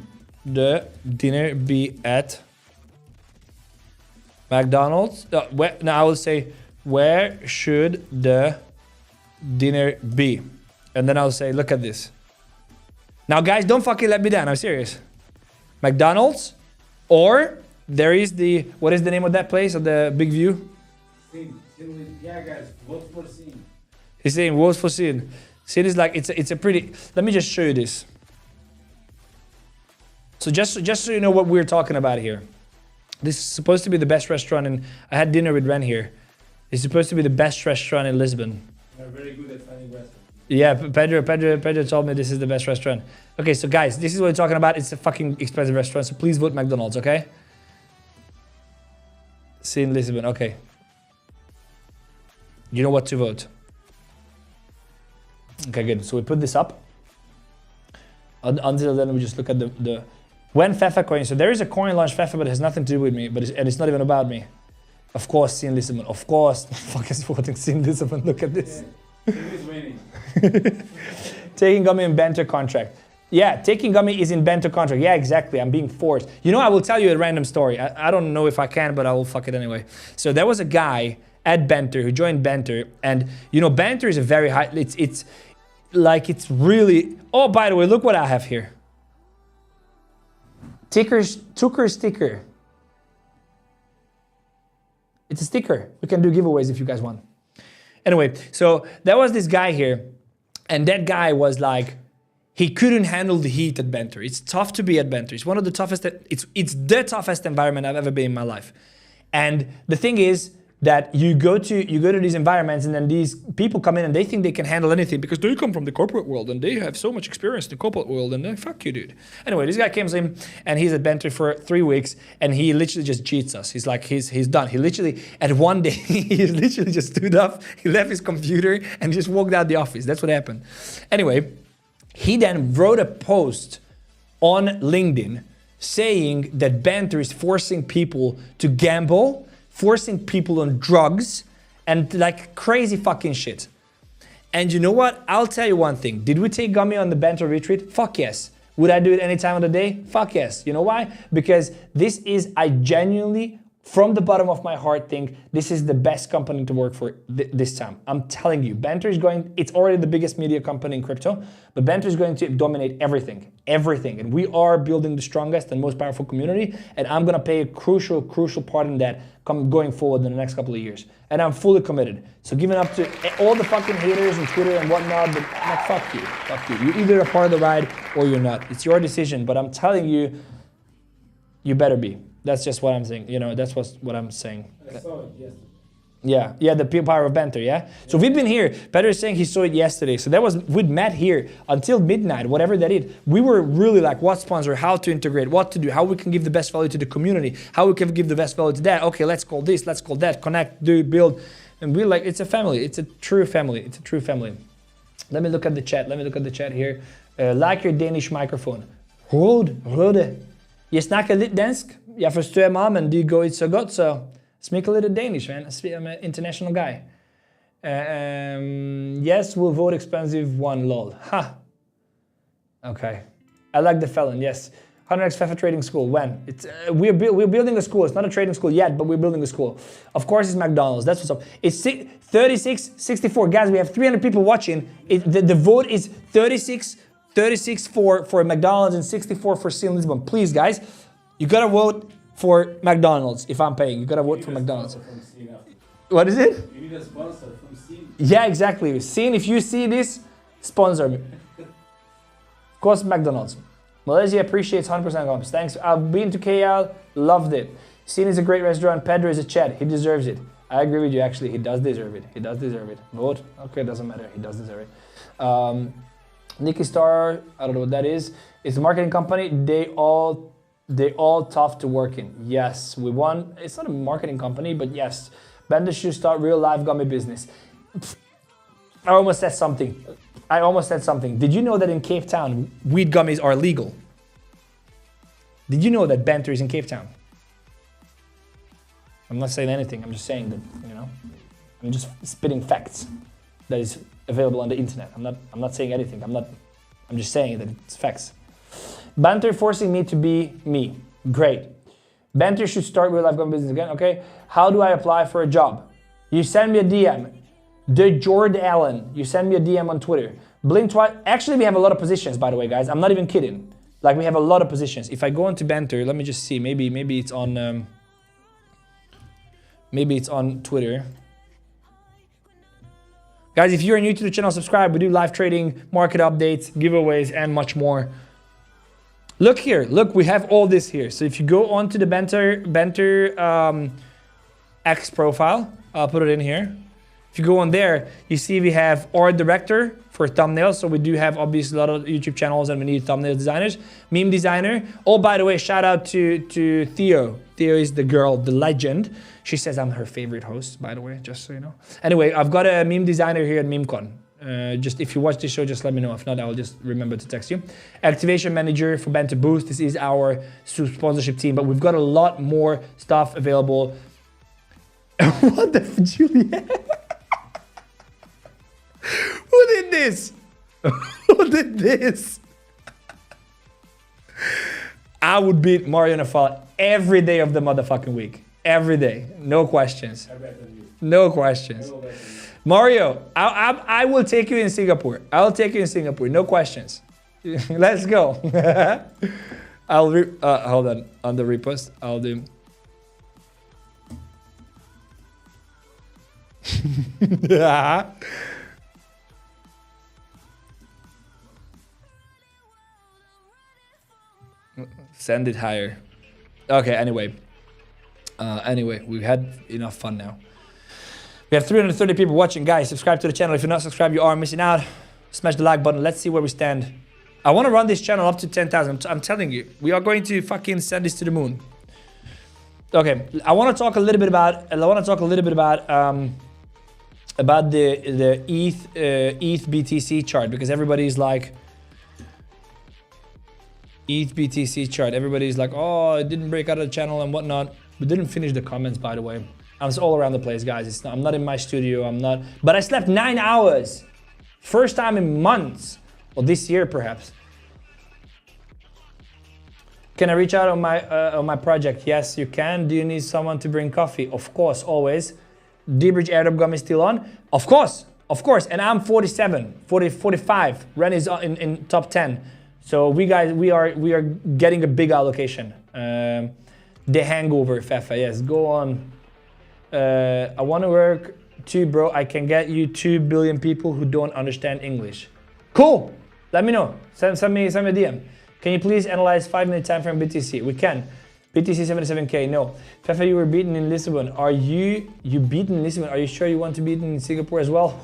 the dinner be at McDonald's? No, I will say, where should the dinner be? And then I'll say, look at this. Now, guys, don't fucking let me down. I'm serious. McDonald's, or there is the, what is the name of that place of the big view? Yeah, guys, vote for Sin. He's saying vote for Sin. Sin is like, it's a pretty, let me just show you this. So just so you know what we're talking about here. This is supposed to be the best restaurant, and I had dinner with Ren here. It's supposed to be the best restaurant in Lisbon. They're very good at finding restaurants. Yeah, Pedro told me this is the best restaurant. Okay, so guys, this is what we're talking about. It's a fucking expensive restaurant, so please vote McDonald's, okay? See in Lisbon, okay. You know what to vote. Okay, good. So we put this up. Until then, we just look at the when Fefe coin. So there is a coin launch Fefe, but it has nothing to do with me. But it's not even about me. Of course, Sin Lisbon. Of course, fuck is voting Sin Lisbon. Look at this. Yeah, is winning. Taking gummy in banter contract. Yeah, taking gummy is in banter contract. Yeah, exactly. I'm being forced. You know, I will tell you a random story. I don't know if I can, but I will fuck it anyway. So there was a guy at Banter who joined Banter, and you know, Banter is a very high. It's like it's really. Oh, by the way, look what I have here. Tucker sticker. It's a sticker. We can do giveaways if you guys want. Anyway, so there was this guy here, and that guy was like, he couldn't handle the heat at Banter. It's tough to be at Banter. It's one of the toughest, it's the toughest environment I've ever been in my life. And the thing is that you go to these environments, and then these people come in and they think they can handle anything because they come from the corporate world and they have so much experience in the corporate world, and then fuck you, dude. Anyway, this guy comes in and he's at Banter for 3 weeks, and he literally just cheats us. He's like, he's done. He literally, at one day, he literally just stood up, he left his computer and just walked out the office. That's what happened. Anyway, he then wrote a post on LinkedIn saying that Banter is forcing people to gamble, forcing people on drugs, and like crazy fucking shit. And you know what? I'll tell you one thing. Did we take Gummy on the Banter retreat? Fuck yes. Would I do it any time of the day? Fuck yes. You know why? Because this is, I genuinely, from the bottom of my heart, think this is the best company to work for this time. I'm telling you, Banter is going, it's already the biggest media company in crypto, but Banter is going to dominate everything. And we are building the strongest and most powerful community, and I'm gonna play a crucial part in that going forward in the next couple of years. And I'm fully committed. So giving up to all the fucking haters on Twitter and whatnot, but like, fuck you. You're either a part of the ride or you're not. It's your decision, but I'm telling you, you better be. That's just what I'm saying. You know, that's what I'm saying. I saw it yesterday. Yeah, the power of Banter, yeah? So we've been here. Pedro is saying he saw it yesterday. So that was, we'd met here until midnight, whatever that is. We were really like, what sponsor, how to integrate, what to do, how we can give the best value to the community, how we can give the best value to that. Okay, let's call this, let's call that, connect, do, build. And we're like, it's a family. It's a true family. It's a true family. Let me look at the chat. Here. Like your Danish microphone. Rode. Je snakker litt dansk. Jeg forstår meg, men de går ikke så godt, så speak a little Danish, man. I'm an international guy. Yes, we'll vote expensive one, lol. Ha. Okay. I like the felon, yes. 100x FEFE trading school, when? It's we're building a school. It's not a trading school yet, but we're building a school. Of course, it's McDonald's. That's what's up. It's 36, 64. Guys, we have 300 people watching. The vote is 36 for McDonald's and 64 for St. Lisbon. Please, guys, you gotta vote for McDonald's. If I'm paying, you gotta vote for McDonald's. What is it? You need a sponsor from Scene. Yeah, exactly. Scene, if you see this, sponsor me. Of course, McDonald's. Malaysia appreciates 100% comps. Thanks. I've been to KL, loved it. Scene is a great restaurant. Pedro is a Chad. He deserves it. I agree with you, actually. He does deserve it. He does deserve it. Vote? Okay, doesn't matter. He does deserve it. Nikki Star, I don't know what that is. It's a marketing company. They all tough to work in. Yes, we won. It's not a marketing company, but yes. Banter should start real life gummy business. I almost said something. Did you know that in Cape Town, weed gummies are legal? Did you know that Banter is in Cape Town? I'm not saying anything. I'm just saying that, you know, I'm just spitting facts that is available on the internet. I'm not saying anything. I'm just saying that it's facts. Banter forcing me to be me. Great. Banter should start real life gummy business again. Okay. How do I apply for a job? You send me a DM. 𝗔𝗘𝗢𝗙𝗎. You send me a DM on Twitter. Blink twice. Actually, we have a lot of positions, by the way, guys. I'm not even kidding. Like, we have a lot of positions. If I go into Banter, let me just see. Maybe it's on. Maybe it's on Twitter. Guys, if you're new to the channel, subscribe. We do live trading, market updates, giveaways, and much more. Look here. Look, we have all this here. So if you go onto the Banter X profile, I'll put it in here. If you go on there, you see we have art director for thumbnails. So we do have obviously a lot of YouTube channels and we need thumbnail designers. Meme designer. Oh, by the way, shout out to 𝗕𝗘𝗙. 𝗕𝗘𝗙 is the girl, the legend. She says I'm her favorite host, by the way, just so you know. Anyway, I've got a meme designer here at MEMECON. Just if you watch this show, just let me know. If not, I'll just remember to text you. Activation manager for Banter Boost. This is our sponsorship team, but we've got a lot more stuff available. What the f, Juliet? Who did this? Who did this? I would beat Mario Nafal every day of the motherfucking week. Every day. No questions. No questions. Mario, I will take you in Singapore. I'll take you in Singapore. No questions. Let's go. I'll hold on the repost. I'll do. Send it higher. Okay, anyway. Anyway, we've had enough fun now. We have 330 people watching. Guys, subscribe to the channel. If you're not subscribed, you are missing out. Smash the like button. Let's see where we stand. I want to run this channel up to 10,000. I'm telling you, we are going to fucking send this to the moon. Okay, I want to talk a little bit about. About the ETH BTC chart, because everybody's like ETH BTC chart. Everybody's like, oh, it didn't break out of the channel and whatnot. We didn't finish the comments, by the way. I was all around the place, guys. I'm not in my studio. I'm not, but I slept 9 hours. First time in months, or this year perhaps. Can I reach out on my project? Yes, you can. Do you need someone to bring coffee? Of course, always. 𝗕𝗘𝗙𝗢𝗥𝗢𝗡 is still on? Of course, and I'm 45. Ren is in top 10. So we are getting a big allocation. The hangover, Fefe, yes, go on. I want to work too, bro. I can get you 2 billion people who don't understand English. Cool. Let me know. Send me a DM. Can you please analyze 5-minute time frame BTC? We can. BTC 77K, no. Fefe, you were beaten in Lisbon. Are you beaten in Lisbon? Are you sure you want to beat in Singapore as well?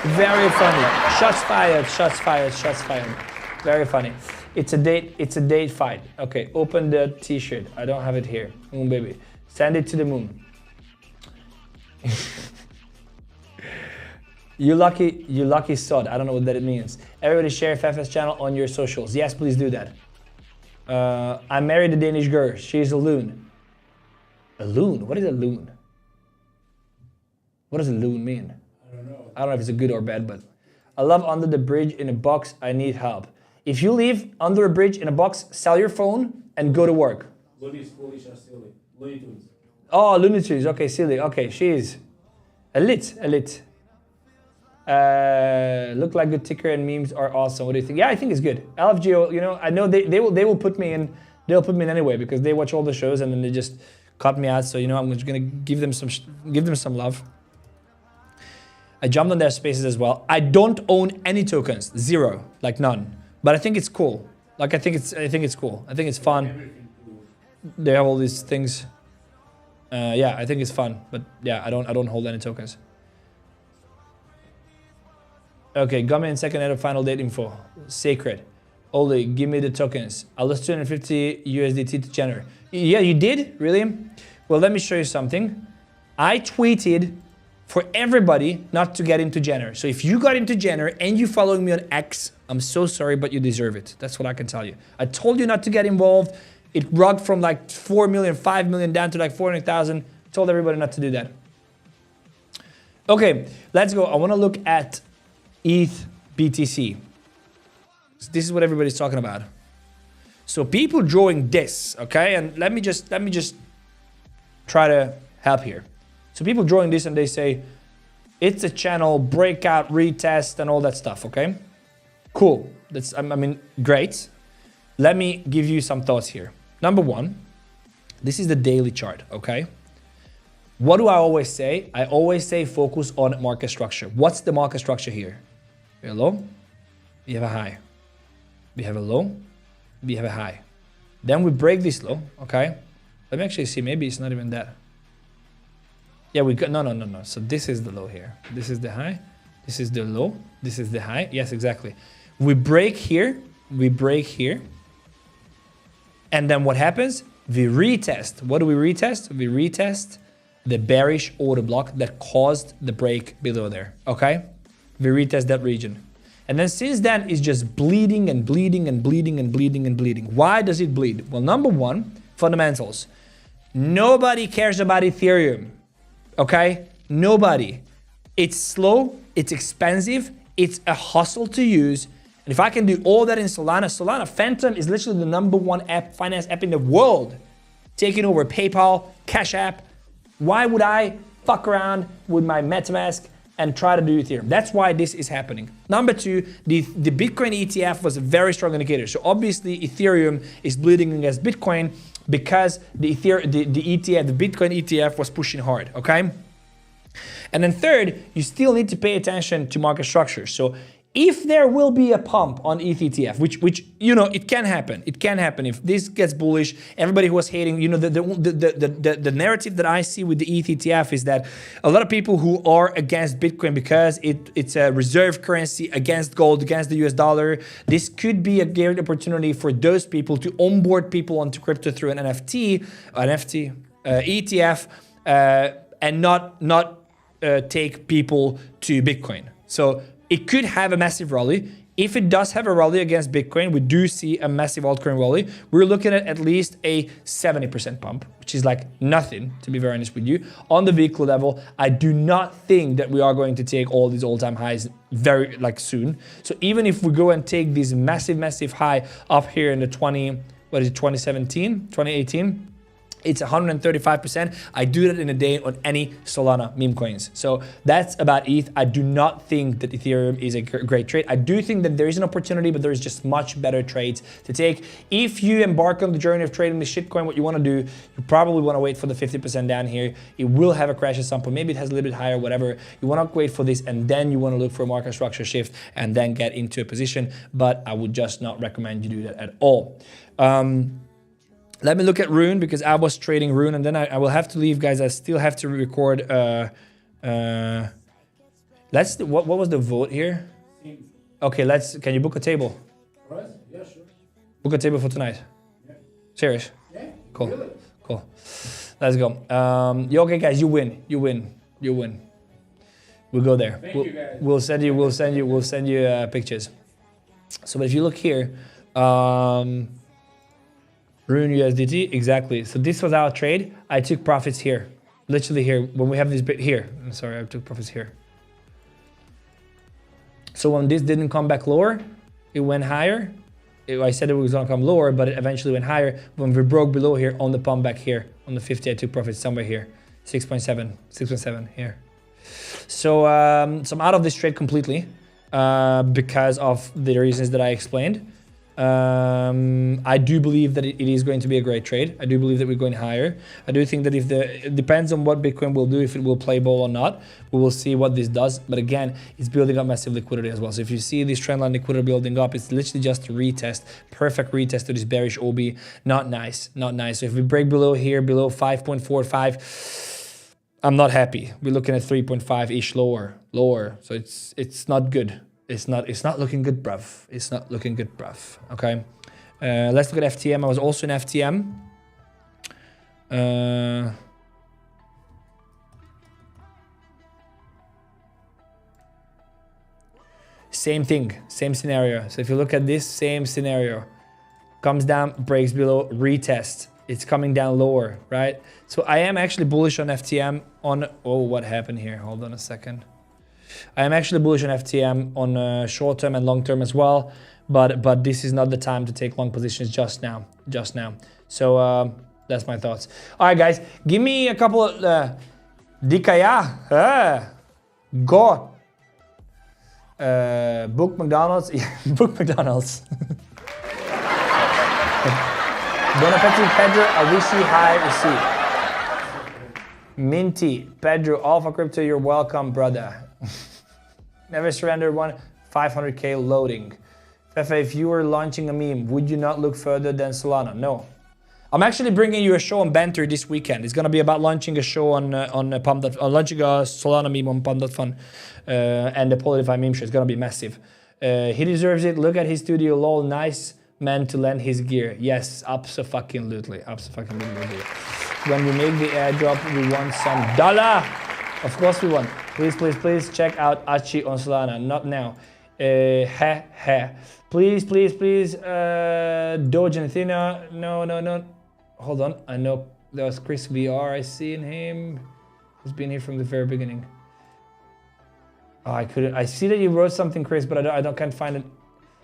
Very funny. Shots fired, shots fired, shots fired. Very funny. It's a date fight. Okay, open the t-shirt. I don't have it here. Moon baby. Send it to the moon. You lucky sod. I don't know what that means. Everybody share FEFE'S channel on your socials. Yes, please do that. I married a Danish girl. She's a loon. A loon? What is a loon? What does a loon mean? I don't know. I don't know if it's a good or bad, but I love under the bridge in a box. I need help. If you live under a bridge in a box, sell your phone and go to work. Looney's foolish or silly. Looney Tunes. Oh, Looney Tunes. Okay, silly. Okay, she's a lit. Look like good ticker and memes are awesome. What do you think? Yeah, I think it's good. LFGO, you know, I know they will put me in. They'll put me in anyway because they watch all the shows and then they just cut me out. So you know, I'm just gonna give them some love. I jumped on their spaces as well. I don't own any tokens, 0, like none. But I think it's cool. Like I think it's cool. I think it's fun. They have all these things. Yeah, I think it's fun. But yeah, I don't hold any tokens. Okay, 𝗕𝗓𝗙 in second and final date info. Sacred. Oli, give me the tokens. I lost 250 USDT to Jenner. Yeah, you did? Really? Well, let me show you something. I tweeted for everybody not to get into Jenner. So if you got into Jenner and you following me on X, I'm so sorry, but you deserve it. That's what I can tell you. I told you not to get involved. It rugged from like 4 million, 5 million down to like 400,000. Told everybody not to do that. Okay, let's go. I want to look at ETH BTC. So this is what everybody's talking about. So people drawing this, okay? And let me just try to help here. So people drawing this and they say, it's a channel, breakout, retest, and all that stuff, okay? Cool. That's, I mean, great. Let me give you some thoughts here. Number one, this is the daily chart, okay? What do I always say? I always say focus on market structure. What's the market structure here? We have a low, we have a high. We have a low, we have a high. Then we break this low, okay? Let me actually see, maybe it's not even that. Yeah, we got, no. So this is the low here. This is the high, this is the low, this is the high. Yes, exactly. We break here, and then what happens? We retest. What do we retest? We retest the bearish order block that caused the break below there, okay? We retest that region. And then since then, it's just bleeding and bleeding and bleeding and bleeding and bleeding. Why does it bleed? Well, number one, fundamentals. Nobody cares about Ethereum, okay? Nobody. It's slow, it's expensive, it's a hustle to use. And if I can do all that in Solana Phantom is literally the #1 app, finance app in the world, taking over PayPal, Cash App. Why would I fuck around with my MetaMask and try to do Ethereum. That's why this is happening. Number two, the Bitcoin ETF was a very strong indicator. So obviously Ethereum is bleeding against Bitcoin because the ETF, the Bitcoin ETF was pushing hard, okay? And then third, you still need to pay attention to market structure. So if there will be a pump on ETH ETF, which you know, it can happen. It can happen if this gets bullish. Everybody who was hating, you know, the narrative that I see with the ETH ETF is that a lot of people who are against Bitcoin because it's a reserve currency against gold, against the US dollar. This could be a great opportunity for those people to onboard people onto crypto through an ETF, and not take people to Bitcoin. So it could have a massive rally. If it does have a rally against Bitcoin, we do see a massive altcoin rally. We're looking at least a 70% pump, which is like nothing, to be very honest with you. On the weekly level, I do not think that we are going to take all these all-time highs very soon. So even if we go and take this massive high up here in the 2018, it's 135%. I do that in a day on any Solana meme coins. So that's about ETH. I do not think that Ethereum is a great trade. I do think that there is an opportunity, but there is just much better trades to take. If you embark on the journey of trading the shitcoin, what you want to do, you probably want to wait for the 50% down here. It will have a crash at some point. Maybe it has a little bit higher, whatever. You want to wait for this, and then you want to look for a market structure shift and then get into a position. But I would just not recommend you do that at all. Let me look at Rune, because I was trading Rune, and then I will have to leave, guys. I still have to record. What was the vote here? Okay, can you book a table? Right? Yeah, sure. Book a table for tonight. Yeah. Serious? Yeah. Cool. Really? Cool. Let's go. Okay, guys, you win. We'll go there. Thank you, guys. We'll send you pictures. So, but if you look here, Rune USDT, exactly. So this was our trade. I took profits here, literally here. When we have this bit here, I'm sorry, I took profits here. So when this didn't come back lower, it went higher. I said it was gonna come lower, but it eventually went higher. When we broke below here on the pump back here, on the 50, I took profits somewhere here, 6.7 here. So, so I'm out of this trade completely because of the reasons that I explained. I do believe that it is going to be a great trade. I do believe that we're going higher. I do think that it depends on what Bitcoin will do, if it will play ball or not. We will see what this does. But again, it's building up massive liquidity as well. So if you see this trendline liquidity building up, it's literally just a retest, perfect retest to this bearish OB. Not nice, not nice. So if we break below here, below 5.45, I'm not happy. We're looking at 3.5-ish lower. So it's not good. It's not looking good, bruv. It's not looking good, bruv. Okay. Let's look at FTM. I was also in FTM. Same thing, same scenario. So if you look at this, same scenario. Comes down, breaks below, retest. It's coming down lower, right? So I am actually bullish on FTM on... Oh, what happened here? Hold on a second. I am actually bullish on FTM on short term and long term as well, but this is not the time to take long positions just now. So that's my thoughts. All right, guys, give me a couple of 𝗕𝗘𝗢𝗢, go. Book McDonald's. Book McDonald's. Bon appetit, Pedro. I wish you high receipt. Minty, Pedro, Alpha Crypto, you're welcome, brother. Never surrender 500K loading. Fefe, if you were launching a meme, would you not look further than Solana? No. I'm actually bringing you a show on Banter this weekend. It's gonna be about launching a show on Pump. Launching a Solana meme on Pump.fun and the Polify meme show. It's gonna be massive. He deserves it. Look at his studio. Lol, nice man to lend his gear. Yes, abso-fucking-lutely. Abso-fucking-lutely. When we make the airdrop, we want some dollar. Of course we want. Please check out 𝗓𝗏 on Solana. Not now. Please. Dogen Thinner. No. Hold on. I know there was Chris VR. I seen him. He's been here from the very beginning. Oh, I see that you wrote something, Chris, but can't find it.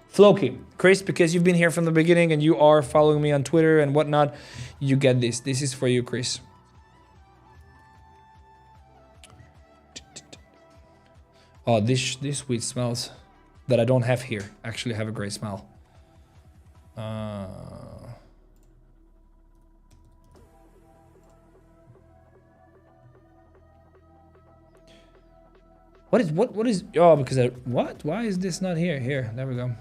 Floki. Chris, because you've been here from the beginning and you are following me on Twitter and whatnot, you get this. This is for you, Chris. Oh, this weed smells that I don't have here. Actually have a great smell. What is oh, because what? Why is this not here? Here, there we go.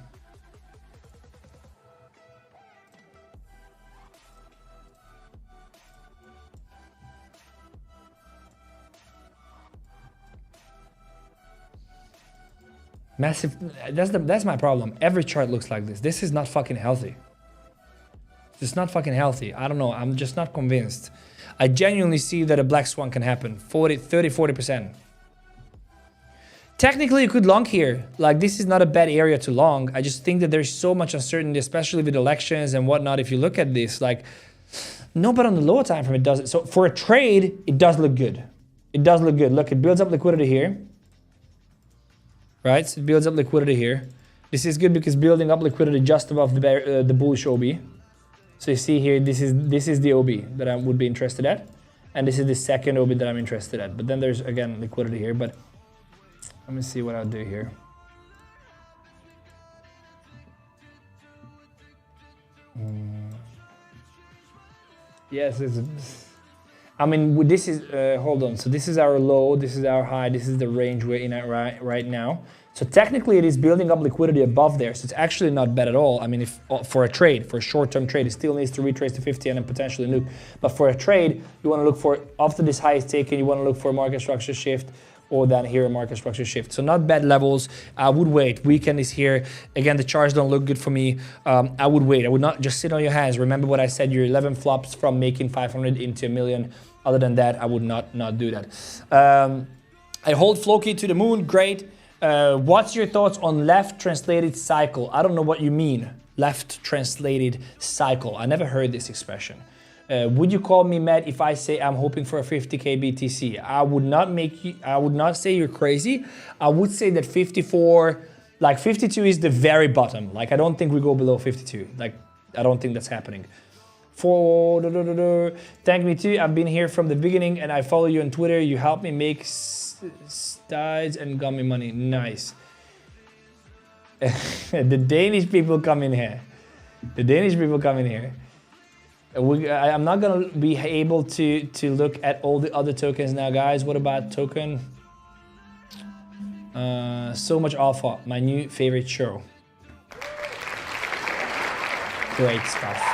Massive. That's my problem. Every chart looks like this. This is not fucking healthy. It's not fucking healthy. I don't know. I'm just not convinced. I genuinely see that a black swan can happen. 40%. Technically, you could long here. Like, this is not a bad area to long. I just think that there's so much uncertainty, especially with elections and whatnot. If you look at this, like, no, but on the lower time frame, it doesn't. So for a trade, it does look good. It does look good. Look, it builds up liquidity here. Right? So it builds up liquidity here. This is good because building up liquidity just above the bullish OB. So you see here, this is the OB that I would be interested at. And this is the second OB that I'm interested at. But then there's, again, liquidity here. But let me see what I'll do here. Yes, I mean, this is, hold on. So this is our low, this is our high, this is the range we're in at right now. So technically it is building up liquidity above there. So it's actually not bad at all. I mean, if for a trade, for a short-term trade, it still needs to retrace to 50 and then potentially nuke. But for a trade, you want to look for, after this high is taken, you want to look for a market structure shift, or down here a market structure shift. So not bad levels. I would wait. Weekend is here. Again, the charts don't look good for me. I would wait. I would not just sit on your hands. Remember what I said, your 11 flops from making 500 into a million. Other than that, I would not do that. I hold Floki to the moon. Great. What's your thoughts on left translated cycle? I don't know what you mean. Left translated cycle. I never heard this expression. Would you call me mad if I say I'm hoping for a 50K BTC? I would not say you're crazy. I would say that 54, like 52 is the very bottom. Like, I don't think we go below 52. Like, I don't think that's happening. Thank me too. I've been here from the beginning and I follow you on Twitter. You help me make styles and got me money. Nice. The Danish people come in here. The Danish people come in here. I'm not gonna be able to look at all the other tokens now, guys. What about token? So much alpha, my new favorite show. Great stuff.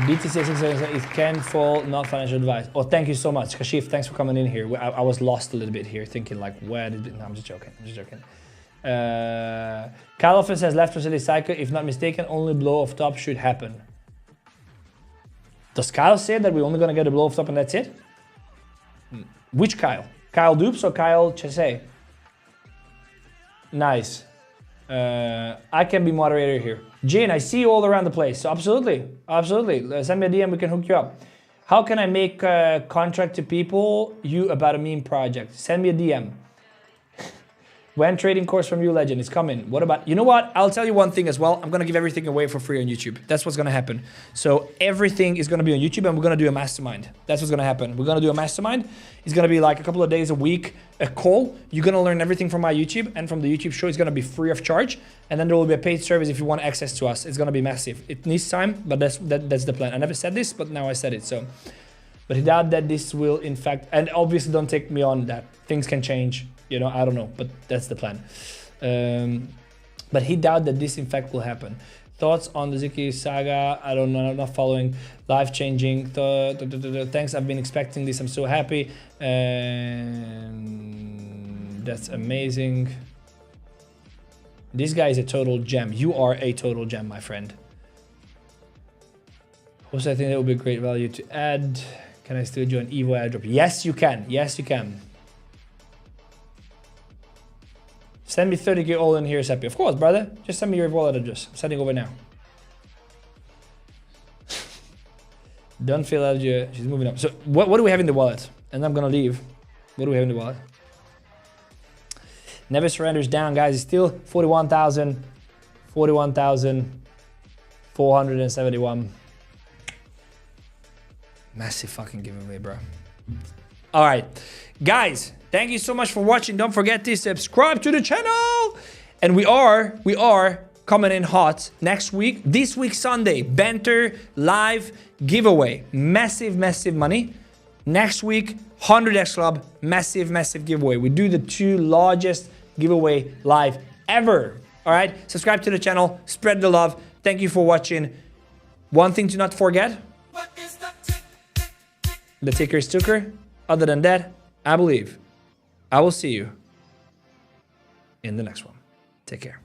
BTC 677, it can fall, not financial advice. Oh, thank you so much, Kashif. Thanks for coming in here. I was lost a little bit here, thinking like, where did it? No, I'm just joking. I'm just joking. Kyle often says left translated cycle. If not mistaken, only blow off top should happen. Does Kyle say that we're only going to get a blow off top and that's it? Which Kyle? Kyle Dupes or Kyle Chase? Nice. I can be moderator here. Jane, I see you all around the place. So absolutely. Absolutely. Send me a DM, we can hook you up. How can I make a contract to people you about a meme project? Send me a DM. When trading course from you, legend, is coming. What about, you know what? I'll tell you one thing as well. I'm going to give everything away for free on YouTube. That's what's going to happen. So everything is going to be on YouTube and we're going to do a mastermind. That's what's going to happen. We're going to do a mastermind. It's going to be like a couple of days a week, a call. You're going to learn everything from my YouTube and from the YouTube show. It's going to be free of charge. And then there will be a paid service if you want access to us. It's going to be massive. It needs time, but that's the plan. I never said this, but now I said it. So, but I doubt that this will in fact, and obviously don't take me on that. Things can change. You know, I don't know, but that's the plan. But he doubted that this in fact will happen. Thoughts on the Ziki saga? I don't know, I'm not following. Life-changing. Thanks, I've been expecting this. I'm so happy. That's amazing. This guy is a total gem. You are a total gem, my friend. Also, I think that would be a great value to add. Can I still join Evo airdrop? Yes, you can. Yes, you can. Send me 30K all in here, Seppi. Of course, brother. Just send me your wallet address. I'm sending over now. Don't feel eligible. She's moving up. So what do we have in the wallet? And I'm gonna leave. What do we have in the wallet? Never surrenders down, guys. It's still 41,000. 41,471. Massive fucking giveaway, bro. All right. Guys, thank you so much for watching. Don't forget to subscribe to the channel. And we are coming in hot next week. This week, Sunday, banter, live, giveaway. Massive, massive money. Next week, 100x Club, massive, massive giveaway. We do the 2 largest giveaway live ever. All right, subscribe to the channel, spread the love. Thank you for watching. One thing to not forget, the ticker is 𝗚𝗟𝗏. Other than that, I believe I will see you in the next one. Take care.